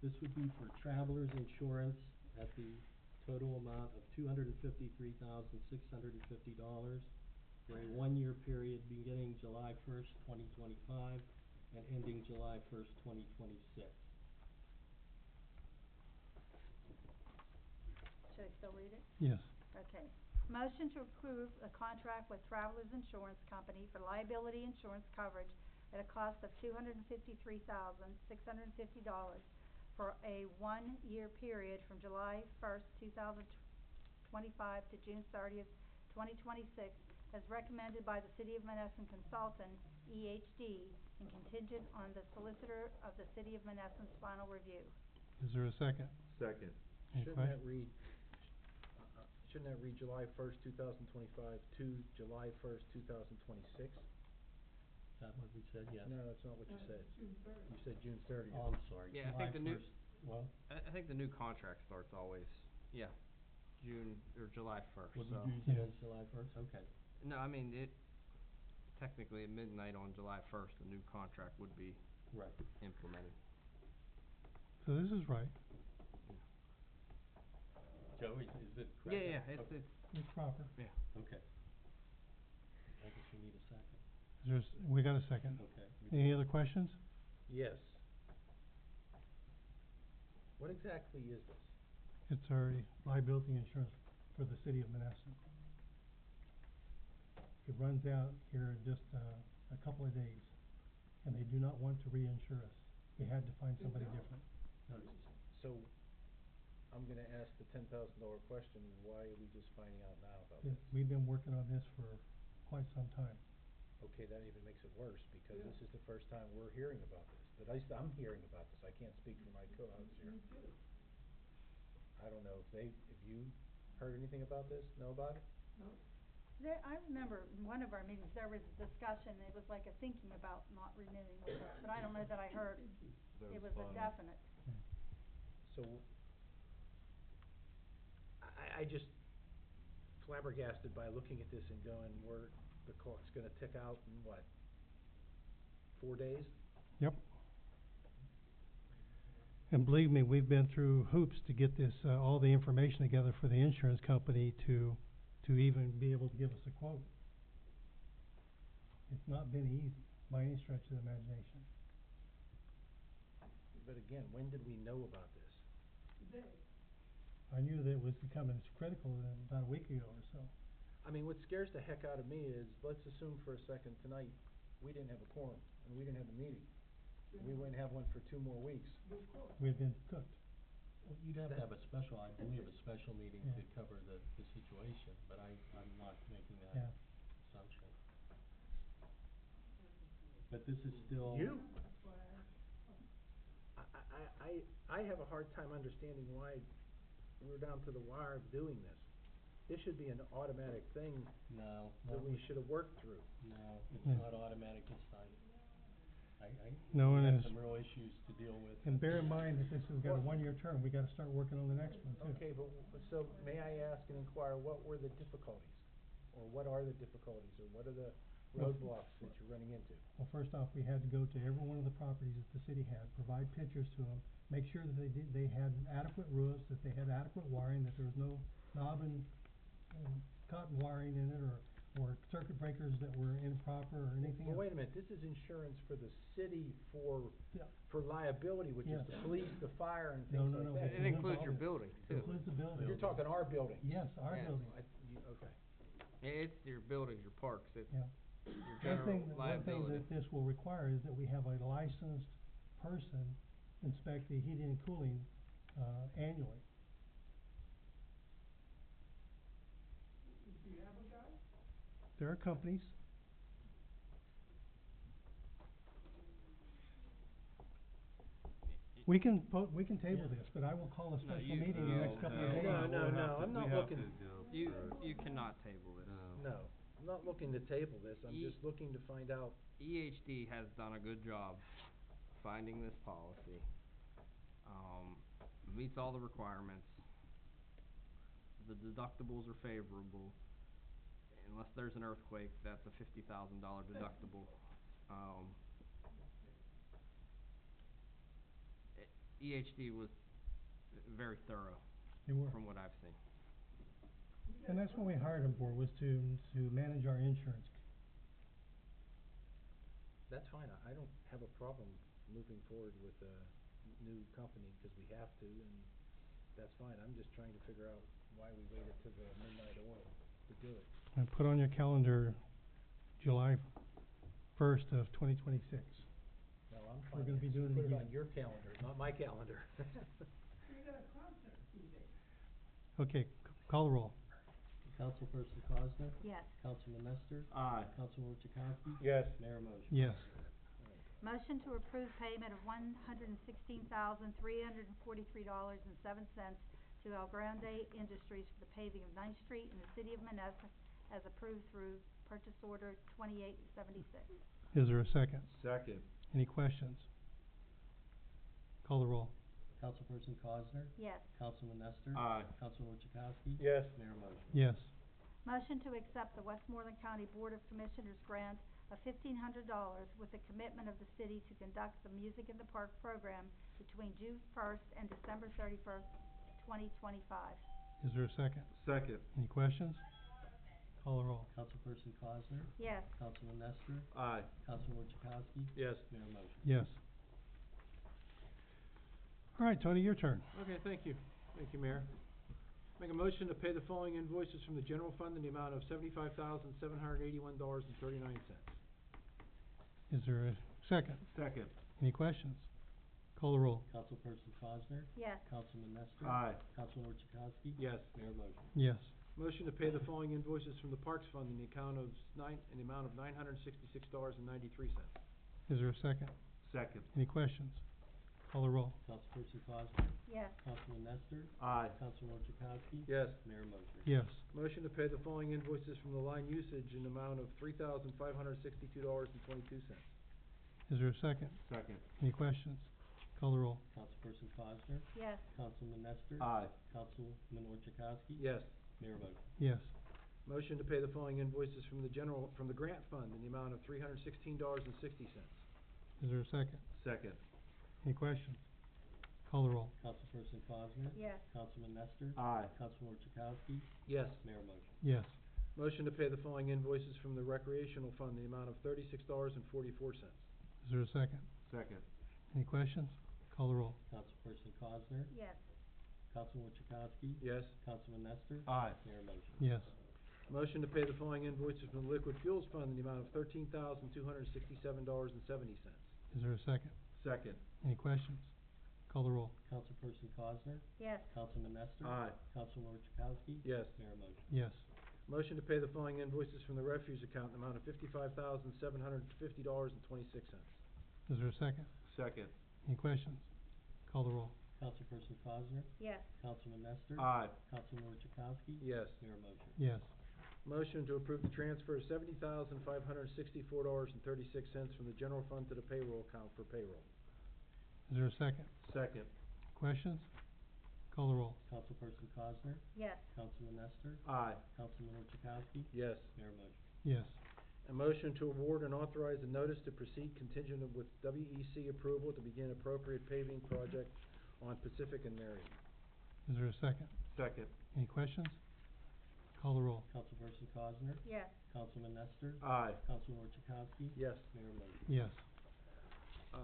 This would be for travelers insurance at the total amount of $253,650 for a 1-year period beginning July 1st, 2025 and ending July 1st, 2026. should I still read it? Yes. Okay. Motion to approve a contract with Travelers Insurance Company for liability insurance coverage at a cost of $253,650 for a 1-year period from July 1st, 2025 to June 30th, 2026, as recommended by the City of Menneson Consultant, EHD, and contingent on the Solicitor of the City of Menneson's final review. Is there a second? Second. Any Shouldn't that questions? read, shouldn't that read July 1st, 2025 to July 1st, 2026? Is that what we said? Yes. No, that's not what you said. You said June 30th. Oh, I'm sorry. Yeah, I think the new, Well, I think the new contract starts always, yeah, June or July first, would so. we do that July first? Okay. No, I mean, technically at midnight on July first, the new contract would be Right. implemented. So this is right. Joe, is it correct? Yeah, Okay. it's, It's proper. yeah. Okay. I guess we need a second. We got a second. Okay. Any other questions? Yes. What exactly is this? It's our liability insurance for the city of Menneson. It runs out here in just a couple of days, and they do not want to reinsure us. We had to find somebody different. So, I'm gonna ask the $10,000 question, why are we just finding out now about Yeah, this? we've been working on this for quite some time. Okay, that even makes it worse, because this is the first time we're hearing about this. But I'm hearing about this, I can't speak for my co-hosts here. I don't know if you heard anything about this, know about it? I remember in one of our meetings, there was a discussion, it was like a thinking about not renewing with us, but I don't know that I heard it was a definite. So, I just flabbergasted by looking at this and going, the clock's gonna tick out in what, 4 days? Yep. And believe me, we've been through hoops to get this, all the information together for the insurance company to even be able to give us a quote. It's not been easy by any stretch of the imagination. But again, when did we know about this? I knew that it was becoming critical about a week ago or so. I mean, what scares the heck out of me is, let's assume for a second tonight, we didn't have a quorum, and we didn't have a meeting. And we wouldn't have one for 2 more weeks. We've been cooked. Well, you'd have to have a special, I believe, a special meeting Yeah. to cover the situation, but I'm not making that Yeah. assumption. But this is still. You? I have a hard time understanding why we're down to the wire of doing this. This should be an automatic thing No. that we should have worked through. No, it's Yeah. not automatic this time. No, we and have it's- some real issues to deal with. And bear in mind that this has got a 1-year term, we gotta start working on the next one too. Okay, but, so may I ask and inquire, what were the difficulties? Or what are the difficulties, or what are the roadblocks that you're running into? Well, first off, we had to go to every one of the properties that the city had, provide pictures to them, make sure that they had adequate roofs, that they had adequate wiring, that there was no knob and cotton wiring in it, or circuit breakers that were improper or anything Well, else. wait a minute, this is insurance for the city for Yeah. liability, which is Yes. the police, the fire, and No, things no, like no, that. It includes your building It too. includes the building. You're talking our building? Yes, our Yeah. building. Okay. It's your buildings, your parks, it's Yeah. your One general thing liability. that this will require is that we have a licensed person inspect the heating and cooling, annually. Do you have a guy? There are companies. We can table this, but I will call a No, special you- meeting in the next couple of days. No, I'm not looking. You cannot table this. No, I'm not looking to table this, I'm E- just looking to find out. EHD has done a good job finding this policy. Meets all the requirements. The deductibles are favorable. Unless there's an earthquake, that's a $50,000 deductible. EHD was very thorough, They were. from what I've seen. And that's what we hired them for, was to manage our insurance. That's fine, I don't have a problem moving forward with a new company, cause we have to, and that's fine, I'm just trying to figure out why we waited to the midnight oil to do it. And put on your calendar July 1st of 2026. No, I'm We're fine. gonna be doing it Put it again. on your calendar, not my calendar. You got a concert in 2 days. Okay, call the roll. Councilperson Cosner? Yes. Councilman Nestor? Aye. Councilman Chakowski? Yes. Mayor motion. Yes. Motion to approve payment of $116,343.07 to El Grande Industries for the paving of Ninth Street in the city of Menneson as approved through purchase order 2876. Is there a second? Second. Any questions? Call the roll. Councilperson Cosner? Yes. Councilman Nestor? Aye. Councilman Chakowski? Yes. Mayor motion. Yes. Motion to accept the Westmoreland County Board of Commissioners grant of $1,500 with the commitment of the city to conduct the Music in the Park program between June 1st and December 31st, 2025. Is there a second? Second. Any questions? Call the roll. Councilperson Cosner? Yes. Councilman Nestor? Aye. Councilman Chakowski? Yes. Mayor motion. Yes. All right, Tony, your turn. Okay, thank you. Thank you, Mayor. Make a motion to pay the following invoices from the general fund in the amount of $75,781.39. Is there a second? Second. Any questions? Call the roll. Councilperson Cosner? Yes. Councilman Nestor? Aye. Councilman Chakowski? Yes. Mayor motion. Yes. Motion to pay the following invoices from the Parks Fund in the amount of $966.93. Is there a second? Second. Any questions? Call the roll. Councilperson Cosner? Yes. Councilman Nestor? Aye. Councilman Chakowski? Yes. Mayor motion. Yes. Motion to pay the following invoices from the line usage in the amount of $3,562.22. Is there a second? Second. Any questions? Call the roll. Councilperson Cosner? Yes. Councilman Nestor? Aye. Councilman Chakowski? Yes. Mayor motion. Yes. Motion to pay the following invoices from the grant fund in the amount of $316.60. Is there a second? Second. Any questions? Call the roll. Councilperson Cosner? Yes. Councilman Nestor? Aye. Councilman Chakowski? Yes. Mayor motion. Yes. Motion to pay the following invoices from the recreational fund in the amount of $36.44. Is there a second? Second. Any questions? Call the roll. Councilperson Cosner? Yes. Councilman Chakowski? Yes. Councilman Nestor? Aye. Mayor motion. Yes. Motion to pay the following invoices from the liquid fuels fund in the amount of $13,267.70. Is there a second? Second. Any questions? Call the roll. Councilperson Cosner? Yes. Councilman Nestor? Aye. Councilman Chakowski? Yes. Mayor motion. Yes. Motion to pay the following invoices from the refuse account in the amount of $55,750.26. Is there a second? Second. Any questions? Call the roll. Councilperson Cosner? Yes. Councilman Nestor? Aye. Councilman Chakowski? Yes. Mayor motion. Yes. Motion to approve the transfer of $70,564.36 from the general fund to the payroll account for payroll. Is there a second? Second. Questions? Call the roll. Councilperson Cosner? Yes. Councilman Nestor? Aye. Councilman Chakowski? Yes. Mayor motion. Yes. A motion to award and authorize a notice to proceed contingent with WEC approval to begin appropriate paving project on Pacific and Marion. Is there a second? Second. Any questions? Call the roll. Councilperson Cosner? Yes. Councilman Nestor? Aye. Councilman Chakowski? Yes. Mayor motion. Yes. The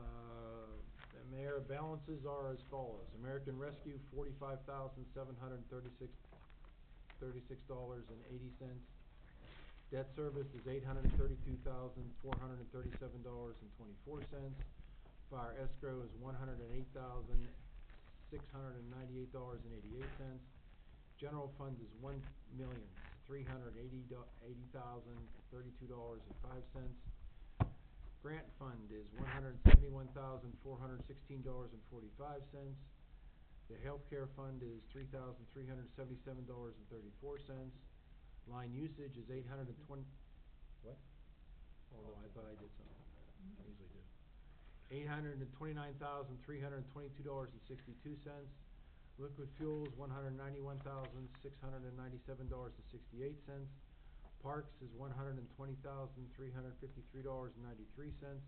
mayor, balances are as follows. American Rescue, $45,736.80. Debt service is $832,437.24. Fire escrow is $108,698.88. General fund is $1,380,032.05. Grant fund is $171,416.45. The healthcare fund is $3,377.34. Line usage is what? Oh, I thought I did something. I usually do. $829,322.62. Liquid fuels, $191,697.68. Parks is $120,353.93.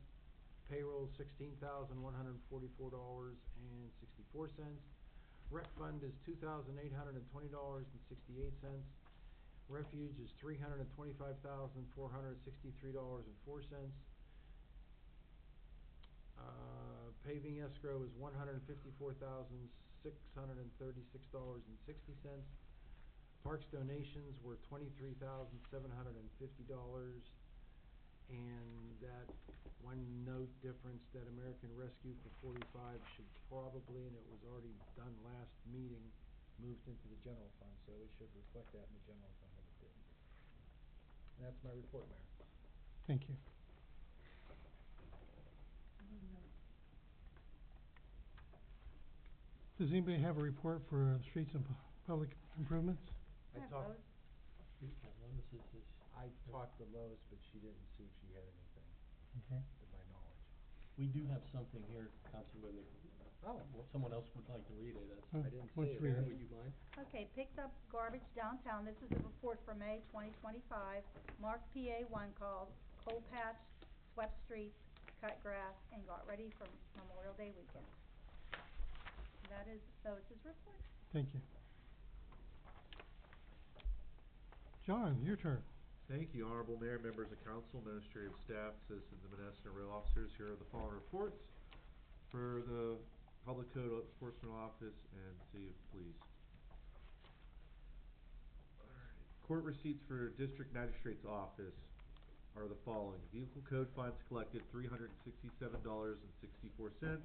Payroll, $16,144.64. Rec fund is $2,820.68. Refuge is $325,463.04. Paving escrow is $154,636.60. Parks donations were $23,750. And that one note difference that American Rescue for 45 should probably, and it was already done last meeting, moved into the general fund, so it should reflect that in the general fund if it didn't. And that's my report, Mayor. Thank you. Does anybody have a report for streets and public improvements? I have talked, those. I talked to Lois, but she didn't see if she had anything, Okay. to my knowledge. We do have something here, Councilman, Oh, someone else would like to read it, that's. Oh, I didn't let's see it. read it. Would you mind? Okay, picked up garbage downtown, this is a report for May 2025. Marked PA1 calls, coal patch, swept streets, cut grass, and got ready for Memorial Day weekend. That is Lois's report. Thank you. John, your turn. Thank you, Honorable Mayor, members of council, administrative staff, citizens of Menneson and rail officers. Here are the following reports for the Public Code Enforcement Office and City of Police. Court receipts for District Magistrate's Office are the following. Vehicle code fines collected, $367.64.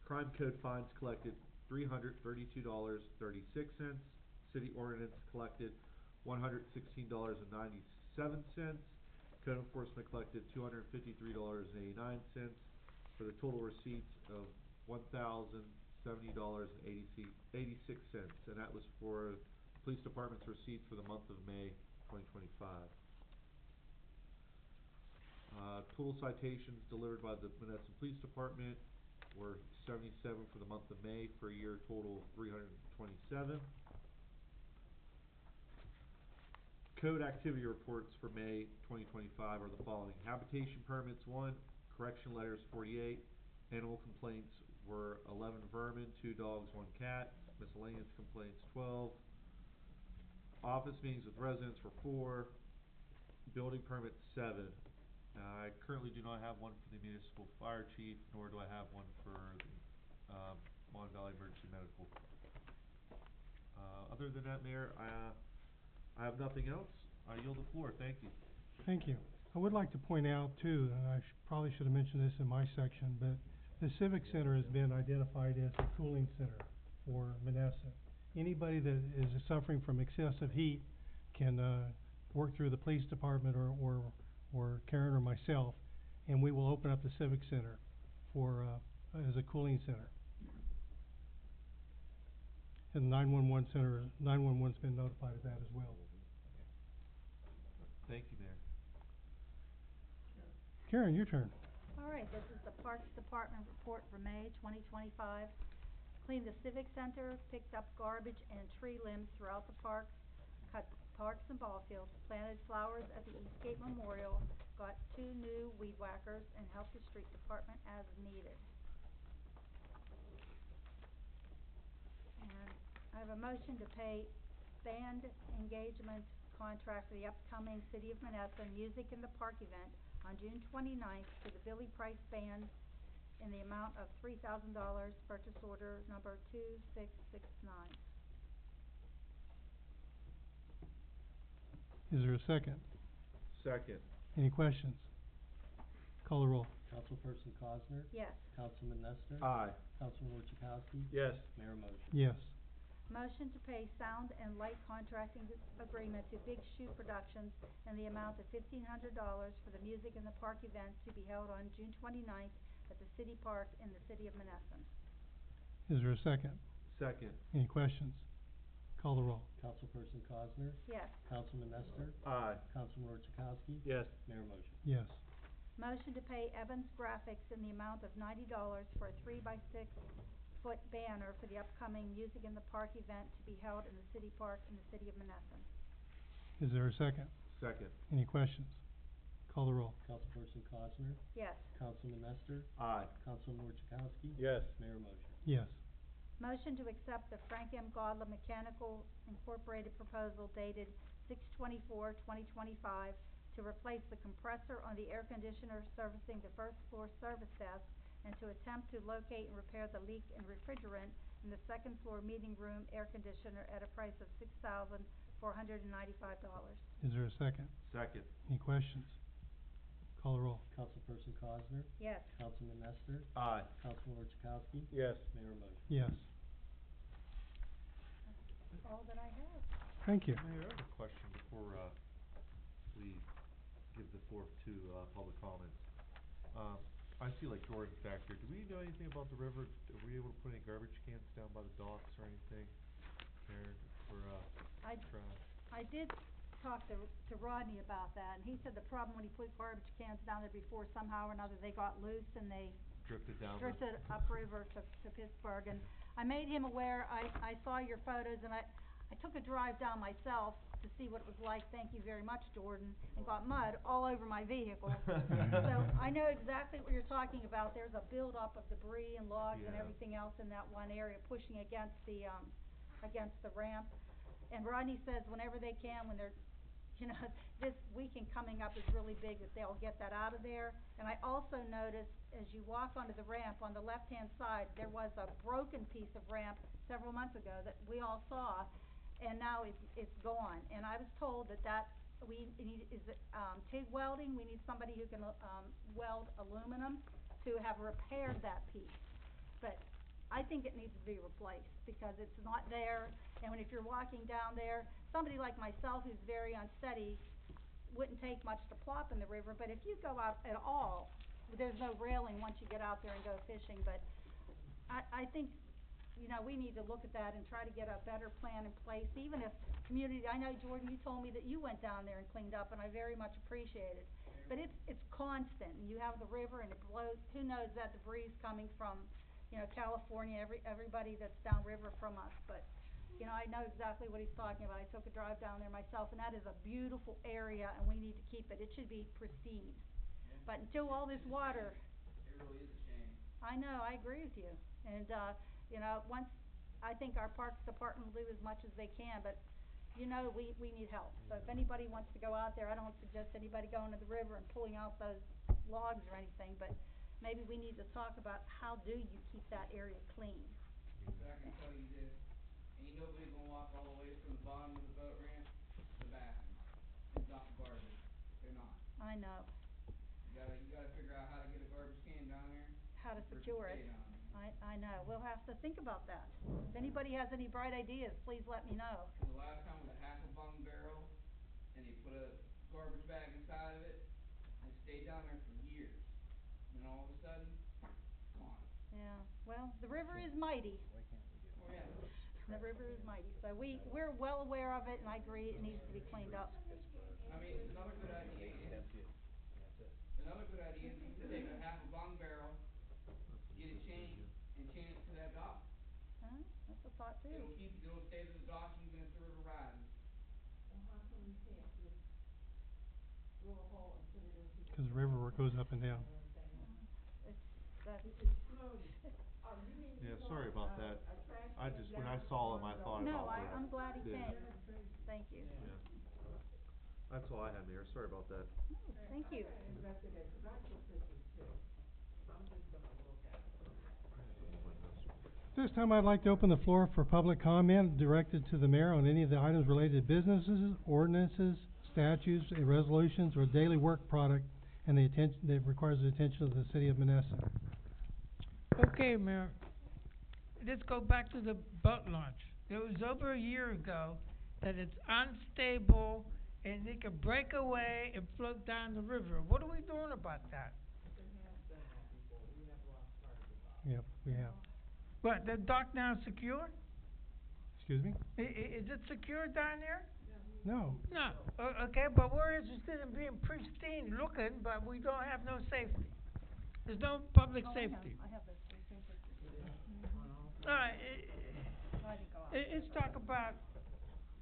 Crime code fines collected, $332.36. City ordinance collected, $116.97. Code enforcement collected, $253.89, for the total receipts of $1,070.86, and that was for the police department's receipts for the month of May 2025. Total citations delivered by the Menneson Police Department were 77 for the month of May, for a year total of 327. Code activity reports for May 2025 are the following. Habitation permits 1, correction letters 48, animal complaints were 11 vermin, 2 dogs, 1 cat, miscellaneous complaints 12, office meetings with residents were 4, building permits 7. I currently do not have one for the municipal fire chief, nor do I have one for the Mon Valley Emergency Medical. Other than that, Mayor, I have nothing else. I yield the floor. Thank you. Thank you. I would like to point out too, and I probably should have mentioned this in my section, but the Civic Center has been identified as a cooling center for Menneson. Anybody that is suffering from excessive heat can work through the police department or Karen or myself, and we will open up the Civic Center for as a cooling center. And 911's been notified of that as well. Thank you, Mayor. Karen, your turn. All right, this is the Parks Department report for May 2025. Cleaned the Civic Center, picked up garbage and tree limbs throughout the parks, cut parks and ball fields, planted flowers at the Eastgate Memorial, got 2 new weed whackers, and helped the street department as needed. And I have a motion to pay band engagement contract for the upcoming City of Menneson Music in the Park event on June 29th to the Billy Price Band in the amount of $3,000, purchase order number 2669. Is there a second? Second. Any questions? Call the roll. Councilperson Cosner? Yes. Councilman Nestor? Aye. Councilman Orchakowski? Yes. Mayor motion. Yes. Motion to pay sound and light contracting agreement to Big Shoe Productions in the amount of $1,500 for the Music in the Park event to be held on June 29th at the City Park in the City of Menneson. Is there a second? Second. Any questions? Call the roll. Councilperson Cosner? Yes. Councilman Nestor? Aye. Councilman Orchakowski? Yes. Mayor motion. Yes. Motion to pay Evans Graphics in the amount of $90 for a 3-by-6-foot banner for the upcoming Music in the Park event to be held in the City Park in the City of Menneson. Is there a second? Second. Any questions? Call the roll. Councilperson Cosner? Yes. Councilman Nestor? Aye. Councilman Orchakowski? Yes. Mayor motion. Yes. Motion to accept the Frank M. Godla Mechanical Incorporated proposal dated 6/24/2025 to replace the compressor on the air conditioner servicing the first floor service desk and to attempt to locate and repair the leak in refrigerant in the second floor meeting room air conditioner at a price of $6,495. Is there a second? Second. Any questions? Call the roll. Councilperson Cosner? Yes. Councilman Nestor? Aye. Councilman Orchakowski? Yes. Mayor motion. Yes. That's all that I have. Thank you. Mayor, I have a question before we give the floor to public comments. I see like Jordan's back here. Do we know anything about the river? Are we able to put any garbage cans down by the docks or anything there for, I- trash? I did talk to Rodney about that, and he said the problem when he put garbage cans down there before, somehow or another, they got loose and they Drifted down the. drifted upriver to Pittsburgh, and I made him aware, I saw your photos, and I took a drive down myself to see what it was like, thank you very much, Jordan, and got mud all over my vehicle. So, I know exactly what you're talking about, there's a buildup of debris and logs and Yeah. everything else in that one area, pushing against the ramp. And Rodney says whenever they can, when they're, you know, this weekend coming up is really big, that they'll get that out of there. And I also noticed, as you walk onto the ramp, on the left-hand side, there was a broken piece of ramp several months ago that we all saw, and now it's gone. And I was told that we need, TIG welding, we need somebody who can, weld aluminum to have repaired that piece. But I think it needs to be replaced, because it's not there, and if you're walking down there, somebody like myself who's very unsteady wouldn't take much to plop in the river, but if you go out at all, there's no railing once you get out there and go fishing, but I think, you know, we need to look at that and try to get a better plan in place, even if community, I know, Jordan, you told me that you went down there and cleaned up, and I very much appreciate it. But it's constant, and you have the river and it blows, who knows that debris is coming from, you know, California, everybody that's downriver from us, but, you know, I know exactly what he's talking about. I took a drive down there myself, and that is a beautiful area, and we need to keep it. It should be pristine. But until all this water. It really is a shame. I know, I agree with you. And, you know, I think our Parks Department will do as much as they can, but, you know, we need help. So if anybody wants to go out there, I don't suggest anybody going to the river and pulling out those logs or anything, but maybe we need to talk about how do you keep that area clean. But I can tell you this, ain't nobody gonna walk all the way from the bottom of the boat ramp to the bathroom and dump garbage. They're not. I know. You gotta figure out how to get a garbage can down there. How to or secure it. stay down there. I know. We'll have to think about that. If anybody has any bright ideas, please let me know. The last time was a half a bung barrel, and they put a garbage bag inside of it, and it stayed down there for years. And then all of a sudden, gone. Yeah, well, the river is mighty. Oh, yeah. The river is mighty, so we're well aware of it, and I agree, it needs to be cleaned up. I mean, another good idea is, you can take a half a bung barrel, get it chained, and chain it to that dock. Huh? That's a thought too. It'll stay to the dock even if the river rises. Well, how come we can't just drill a hole and put it into the. 'Cause the river goes up and down. That's, It's slowly. Oh, you mean Yeah, you want, sorry about that. a trash I can just, when down I saw him, I on the- thought no, about that. I'm glad he Yeah. came. Thank you. Yeah. That's all I had, Mayor. Sorry about that. Oh, thank you. Investigate, 'cause I took pictures too. I'm just gonna look at it. This time I'd like to open the floor for public comment directed to the mayor on any of the items related to businesses, ordinances, statutes, resolutions, or daily work product, and the attention, that requires the attention of the city of Menneson. Okay, Mayor. Let's go back to the boat launch. It was over a year ago that it's unstable and it could break away and float down the river. What are we doing about that? It has done that before, we have lost part of the dock. Yep, we have. What, the dock now secure? Excuse me? Is it secure down there? No. No, okay, but we're interested in being pristine looking, but we don't have no safety. There's no public safety. I have those same pictures. All right, I didn't go out. let's talk about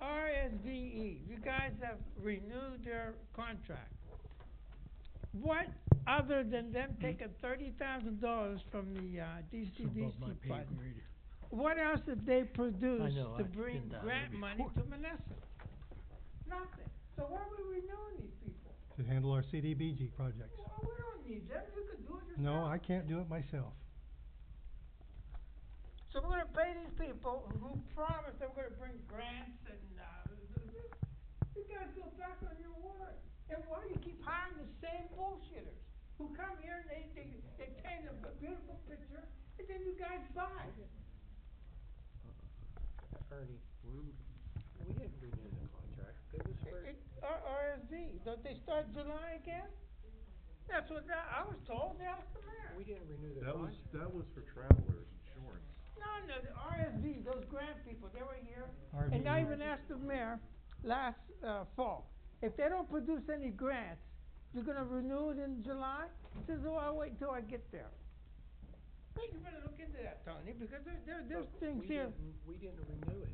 RSVE. You guys have renewed their contract. What, other than them taking $30,000 from the DCDC fund, what else did they produce to bring grant money to Menneson? Nothing. So why are we renewing these people? To handle our CDBG projects. Well, we don't need them. You could do it yourself. No, I can't do it myself. So we're gonna pay these people who promised they were gonna bring grants and, you guys go back on your word. And why do you keep hiring the same bullshitters who come here and they paint a beautiful picture and then you guys buy? Ernie, we didn't renew the contract. It was for, RSV, don't they start July again? That's what I was told, ask the mayor. We didn't renew the That was, contract. that was for travelers insurance. No, the RSV, those grant people, they were here, RV. And I even asked the mayor last, fall, if they don't produce any grants, you're gonna renew it in July? He says, oh, I'll wait till I get there. Hey, you better look into that, Tony, because there's But things here. We didn't renew it.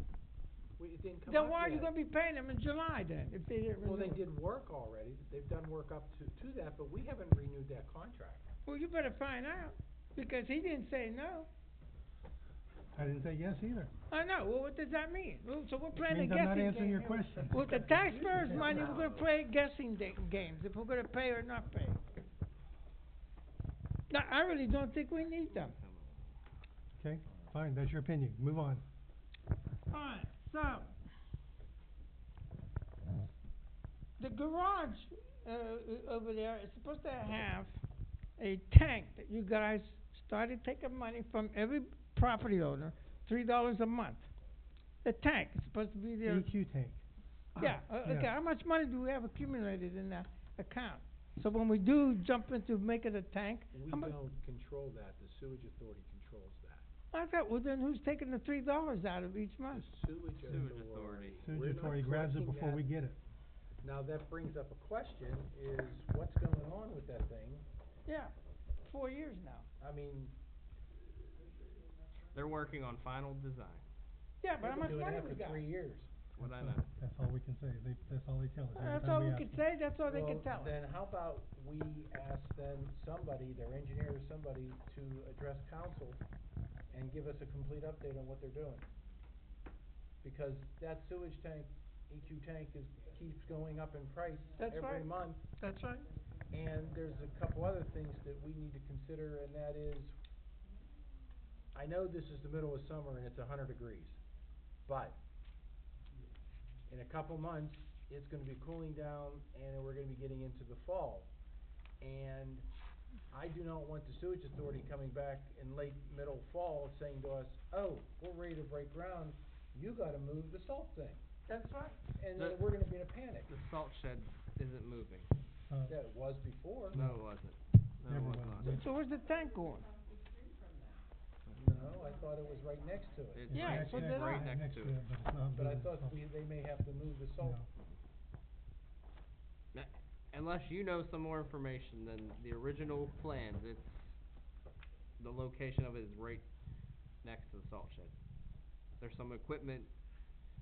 It didn't come Then up why are you yet. gonna be paying them in July then, if they didn't renew Well, they it? did work already, they've done work up to that, but we haven't renewed that contract. Well, you better find out, because he didn't say no. I didn't say yes either. I know, well, what does that mean? Well, so we're playing a Means guessing I'm game. not answering your here. question. With the taxpayers' money, we're gonna play guessing games, if we're gonna pay or not pay. No, I really don't think we need them. Okay, fine, that's your opinion, move on. Alright, so. The garage, over there is supposed to have a tank that you guys started taking money from every property owner, $3 a month. The tank is supposed to be there. EQ tank. Yeah, okay, how much money do we have accumulated in that account? So when we do jump into making a tank, We how much? don't control that, the sewage authority controls that. I thought, well then who's taking the $3 out of each month? The sewage authority. Sewage We're not authority grabs it collecting before that. we get it. Now, that brings up a question, is what's going on with that thing? Yeah, 4 years now. I mean, They're working on final design, Yeah, but how they've much been doing money that we for got? 3 years. what I So, know. That's all we can say, that's all they tell us. every That's time all we ask can them. say, that's all they can Well, tell us. then how about we ask then somebody, their engineer or somebody, to address council and give us a complete update on what they're doing? Because that sewage tank, EQ tank keeps going up in price That's every right. month. That's right. And there's a couple other things that we need to consider, and that is, I know this is the middle of summer and it's 100 degrees, but in a couple months, it's gonna be cooling down and we're gonna be getting into the fall. And I do not want the sewage authority coming back in late, middle fall saying to us, oh, we're ready to break ground, you gotta move the salt thing. That's right. And then we're gonna be in a panic. The salt shed isn't moving. Yeah, it was before. No, it wasn't. No, Never it was was. not. So where's the tank going? No, I thought it was right next to it. It's Yeah, right, so it's did right I. next to it. But it's not But I moving, thought so- they may have to move the salt. No. Unless you know some more information than the original plans, the location of it is right next to the salt shed. There's some equipment,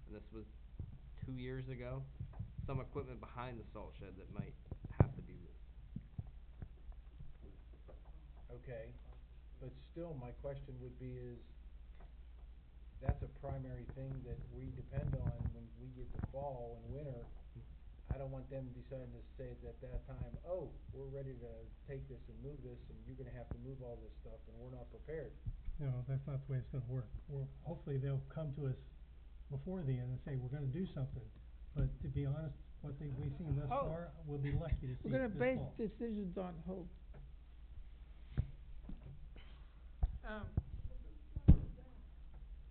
and this was 2 years ago, some equipment behind the salt shed that might have to be moved. Okay, but still, my question would be is, that's a primary thing that we depend on when we get to fall and winter. I don't want them deciding to say at that time, oh, we're ready to take this and move this, and you're gonna have to move all this stuff, and we're not prepared. No, that's not the way it's gonna work. Well, hopefully they'll come to us before the end and say, we're gonna do something. But to be honest, what we've seen thus Hope. far, we'll be lucky to see We're gonna this base fall. decisions on hope.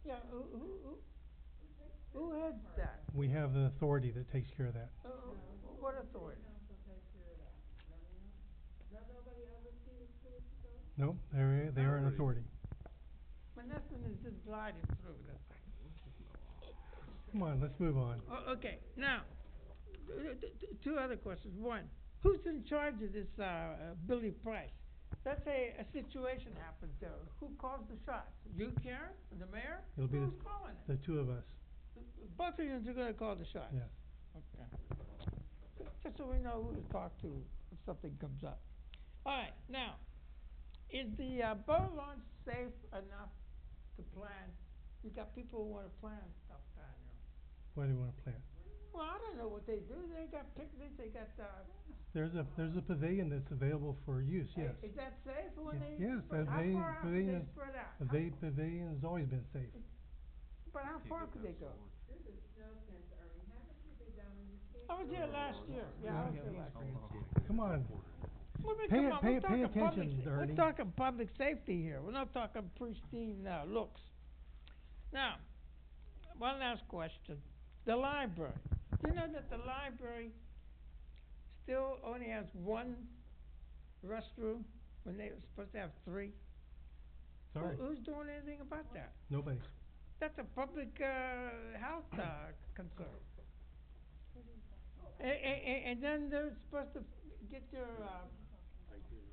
Yeah, who heads that? We have the authority that takes care of that. What authority? No, they are an authority. Menneson is just gliding through that thing. Come on, let's move on. Okay, now, two other questions. One, who's in charge of this, Billy Price? Let's say a situation happens there. Who calls the shots? You, Karen, the mayor? It'll be Who's calling it? the two of us, Both of you are gonna call the shots? yes. Okay. Just so we know who to talk to if something comes up. All right, now, is the, boat launch safe enough to plan? You got people who wanna plan stuff down there. What do you wanna plan? Well, I don't know what they do. They got picnics, they got, There's a pavilion that's available for use, yes. Is that safe when they? Yes, spread- How pavilion- far out do pavilion they is- spread out? Pavilion has always been safe. But how far could they go? There's a snow fence, Ernie, haven't you been down in the I was there last year. Yeah, I was there last year. Come on, Well, then, Pay come it- on, pay- we're pay talking public attention, sa- Ernie. We're talking public safety here. We're not talking pristine, looks. Now, one last question. The library. Do you know that the library still only has one restroom when they were supposed to have 3? Sorry, Who's doing anything about that? nobody. That's a public, health, concern. And then they're supposed to get their,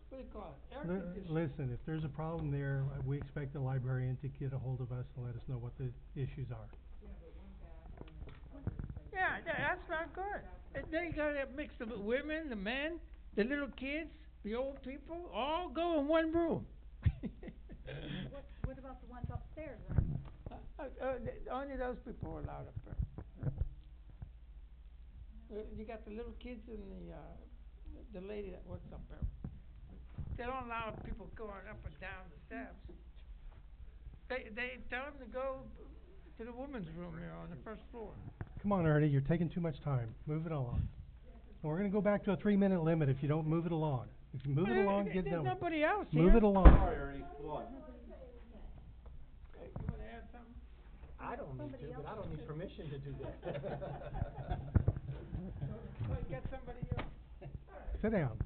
what do you call it, air conditioning. Listen, if there's a problem there, we expect the librarian to get a hold of us and let us know what the issues are. Yeah, that's not good. And they gotta mix the women, the men, the little kids, the old people, all go in one room. What about the ones upstairs, Ernie? Only those people are allowed up there. You got the little kids and the lady that works up there. They don't allow people going up and down the steps. They tell them to go to the women's room here on the first floor. Come on, Ernie, you're taking too much time. Move it along. And we're gonna go back to a 3-minute limit if you don't move it along. If you move it along, get There's done with it. nobody else here. Move it along. Sorry, Ernie, come on. Hey, you wanna add something? I don't need to, but I don't need permission to do that. Well, you got somebody else. Sit down.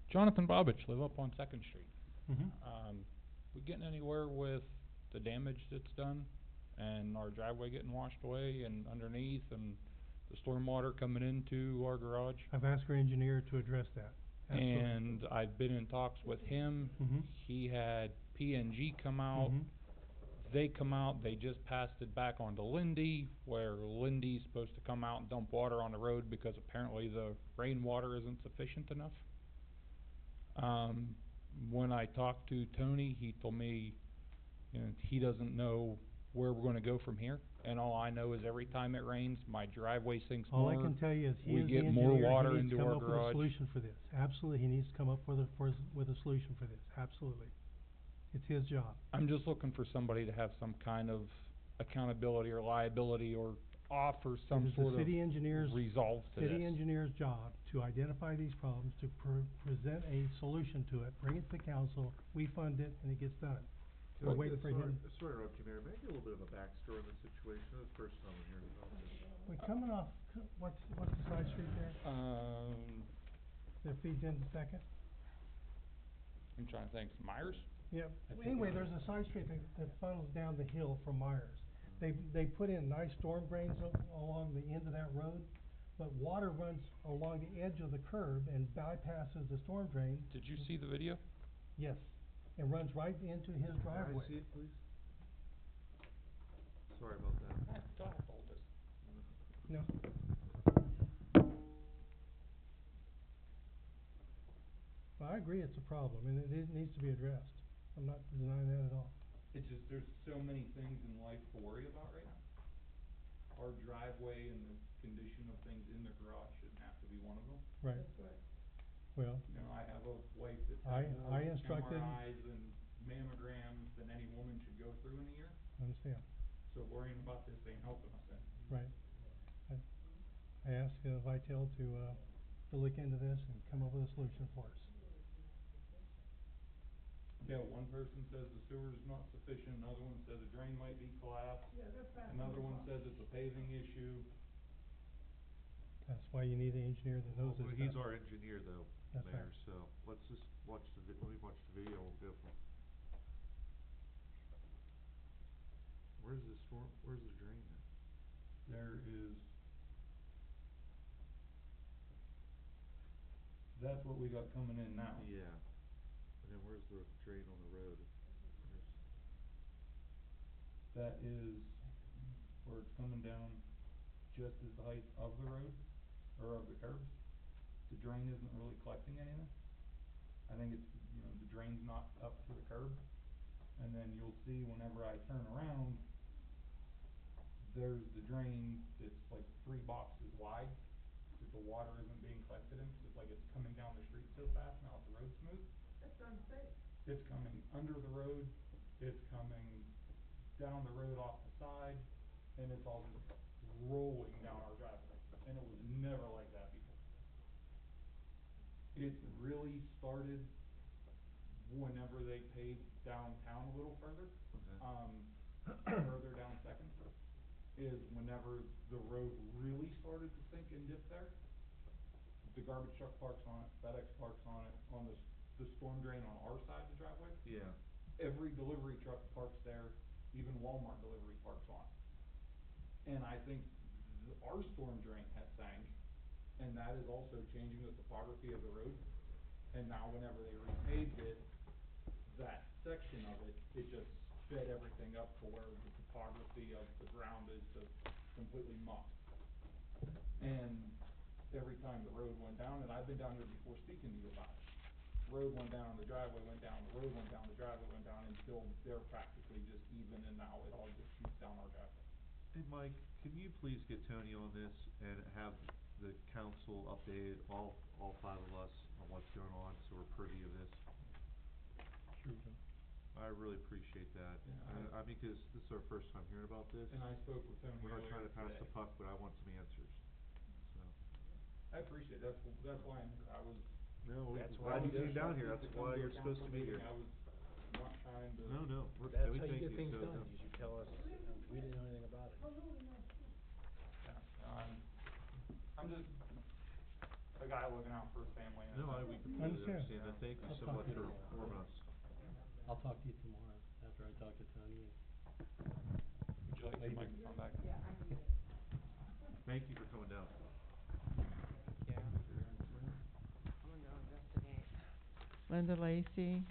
Jonathan Bobich, live up on Second Street. Mhm. We getting anywhere with the damage that's done and our driveway getting washed away and underneath and the storm water coming into our garage? I've asked our engineer to address that. Absolutely. And I've been in talks with him. Mhm. He had PNG come out. Mhm. They come out, they just passed it back onto Lindy, where Lindy's supposed to come out and dump water on the road because apparently the rainwater isn't sufficient enough. When I talked to Tony, he told me, he doesn't know where we're gonna go from here. And all I know is every time it rains, my driveway sinks All more. I can tell you is he We is the get engineer. more water He needs to into come our up with a garage. solution for this. Absolutely, he needs to come up with a solution for this. Absolutely. It's his job. I'm just looking for somebody to have some kind of accountability or liability or offer some It is sort the of city engineer's, resolve to city this. engineer's job to identify these problems, to present a solution to it, bring it to council, we fund it, and it gets done. We're waiting for him. Sorry to interrupt you, Mayor, maybe a little bit of a backstory on the situation, this is the first time I'm hearing about this. We're coming off, what's the side street there? That feeds into Second? I'm trying to think, Myers? Yep. I think Anyway, it there's a side street that funnels down the hill from Myers. They put in nice storm drains along the end of that road, but water runs along the edge of the curb and bypasses the storm drain. Did you see the video? Yes, and runs right into his driveway. Can I see it, please? Sorry about that. Don't hold this. No. Well, I agree it's a problem, and it needs to be addressed. I'm not denying that at all. It's just, there's so many things in life to worry about right now. Our driveway and the condition of things in the garage shouldn't have to be one of them. Right. Well, I have a wife that's I had more instructed- MRIs and mammograms than any woman should go through in a year. I understand. So worrying about this ain't helping us any. Right. I asked Vitel to look into this and come up with a solution for us. Yeah, one person says the sewer's not sufficient, another one says a drain might be collapsed. Another one says it's a paving issue. That's why you need an engineer that knows this Well, stuff. he's our engineer though, That's Mayor, right. so let's just let me watch the video, we'll go from. Where's the drain then? There is. That's what we got coming in now. Yeah, and then where's the drain on the road? That is where it's coming down just as the height of the road, or of the curbs. The drain isn't really collecting anything. I think it's, the drain's not up to the curb. And then you'll see whenever I turn around, there's the drain that's like 3 boxes wide, that the water isn't being collected in, 'cause it's like it's coming down the street so fast now that the road's smooth. That's unsafe. It's coming under the road, it's coming down the road off the side, and it's all just rolling down our driveway, and it was never like that before. It really started whenever they paved downtown a little further. Okay. further down Second, is whenever the road really started to sink and dip there, the garbage truck parks on it, FedEx parks on it, on the storm drain on our side of the driveway. Yeah. Every delivery truck parks there, even Walmart delivery parks on it. And I think our storm drain has sank, and that is also changing the topography of the road. And now whenever they repaved it, that section of it, it just sped everything up to where the topography of the ground is just completely mucked. And every time the road went down, and I've been down here before speaking to you about it, road went down, the driveway went down, the road went down, the driveway went down, until they're practically just even, and now it all just shoots down our driveway. Hey, Mike, can you please get Tony on this and have the council updated, all five of us, on what's going on, so we're privy of this? Sure, Joe. I really appreciate that. Yeah, I mean, 'cause this is our first time hearing about this. And I spoke with Tony We're not trying to pass earlier the today. puck, but I want some answers, so. I appreciate it, that's why I'm here, I was. No, That's why glad we you came just down want here, you that's to come why to a you're supposed to council be here. meeting. I was not trying to. No, That's we how you thank get things so, done, no. is you tell us, we didn't know anything about it. I'm just a guy looking out for his family. And No, we completely Understand. understand that, thank you I'll so talk much to for you. informing us. I'll talk to you tomorrow after I talk to Tony. Would you like your microphone back? Thank you for coming down. Yeah. I'm gonna go investigate. Linda Lacy,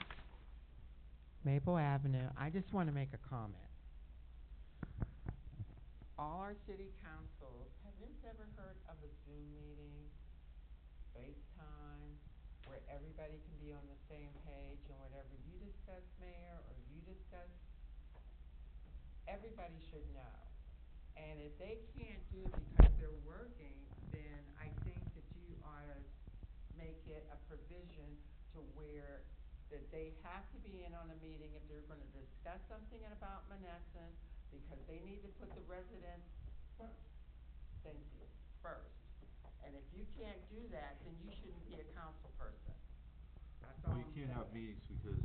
Maple Avenue. I just want to make a comment. All our city councils, have you ever heard of a Zoom meeting, FaceTime, where everybody can be on the same page and whatever you discuss, Mayor, or you discuss, everybody should know. And if they can't do it because they're working, then I think that you ought to make it a provision to where that they have to be in on a meeting if they're gonna discuss something about Menneson, because they need to put the residents first. Thank you, first. And if you can't do that, then you shouldn't be a council person. That's all Well, you I'm can't have saying. meetings because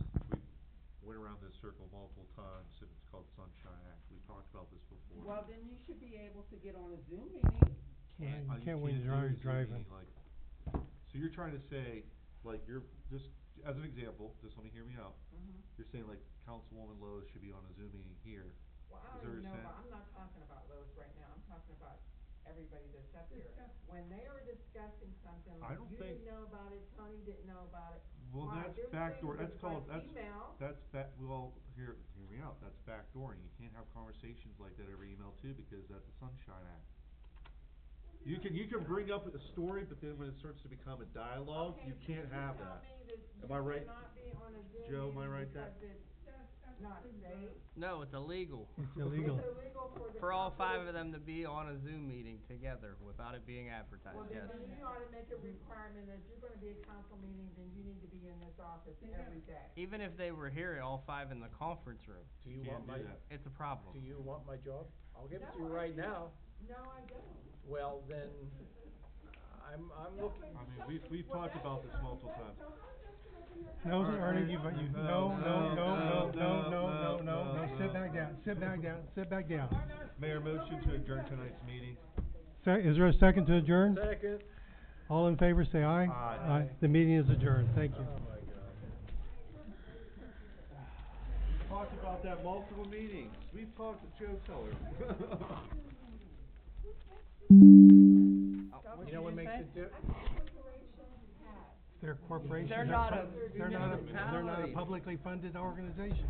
we went around this circle multiple times, and it's called Sunshine Act, we talked about this before. Well, then you should be able to get on a Zoom meeting. Can't, You can't when do you're a Zoom driving. meeting, like, so you're trying to say, like, you're, just, as an example, just let me hear me out. You're saying like Councilwoman Lowe's should be on a Zoom meeting here. Well, I Is don't that what even know, you're saying? about- I'm not talking about Lowe's right now, I'm talking about everybody that's up here. When they are discussing something, I like don't you think- didn't know about it, Tony didn't know about it. Well, Why? that's There's backdoor, things that's like called, email. hear me out, that's backdooring, you can't have conversations like that over email too, because that's a Sunshine Act. You can bring up a story, but then when it starts to become a dialogue, Okay, you can't have tell that. me that Am I right? you cannot be on a Zoom Joe, am I meeting right that- because it's not safe. No, it's illegal. It's illegal. It's illegal for the For all council five to- of them to be on a Zoom meeting together without it being advertised, Well, yes. then you ought to make a requirement that if you're gonna be a council meeting, then you need to be in this office every day. Even if they were here, all five in the conference room, Do you Can't want do my, that. it's a problem. do you want my job? I'll give it to you No, I right now. No, I don't. Well, then, I'm looking. I mean, we've talked about this multiple times. No, All right, Ernie, no, sit back down, sit back down. Mayor, motion to adjourn tonight's meeting. Is there a second to adjourn? Second. All in favor, say aye. Aye. The meeting is adjourned, thank you. Oh, my God. We've talked about that multiple meetings, we've talked to Joe Teller. You know what makes it They're a corporation. They're not a They're not a municipality. publicly funded organization.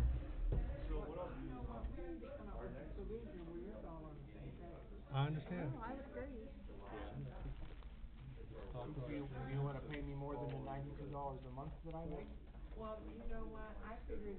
I understand. You wanna pay me more than the $92 a month that I make? Well, you know what, I figured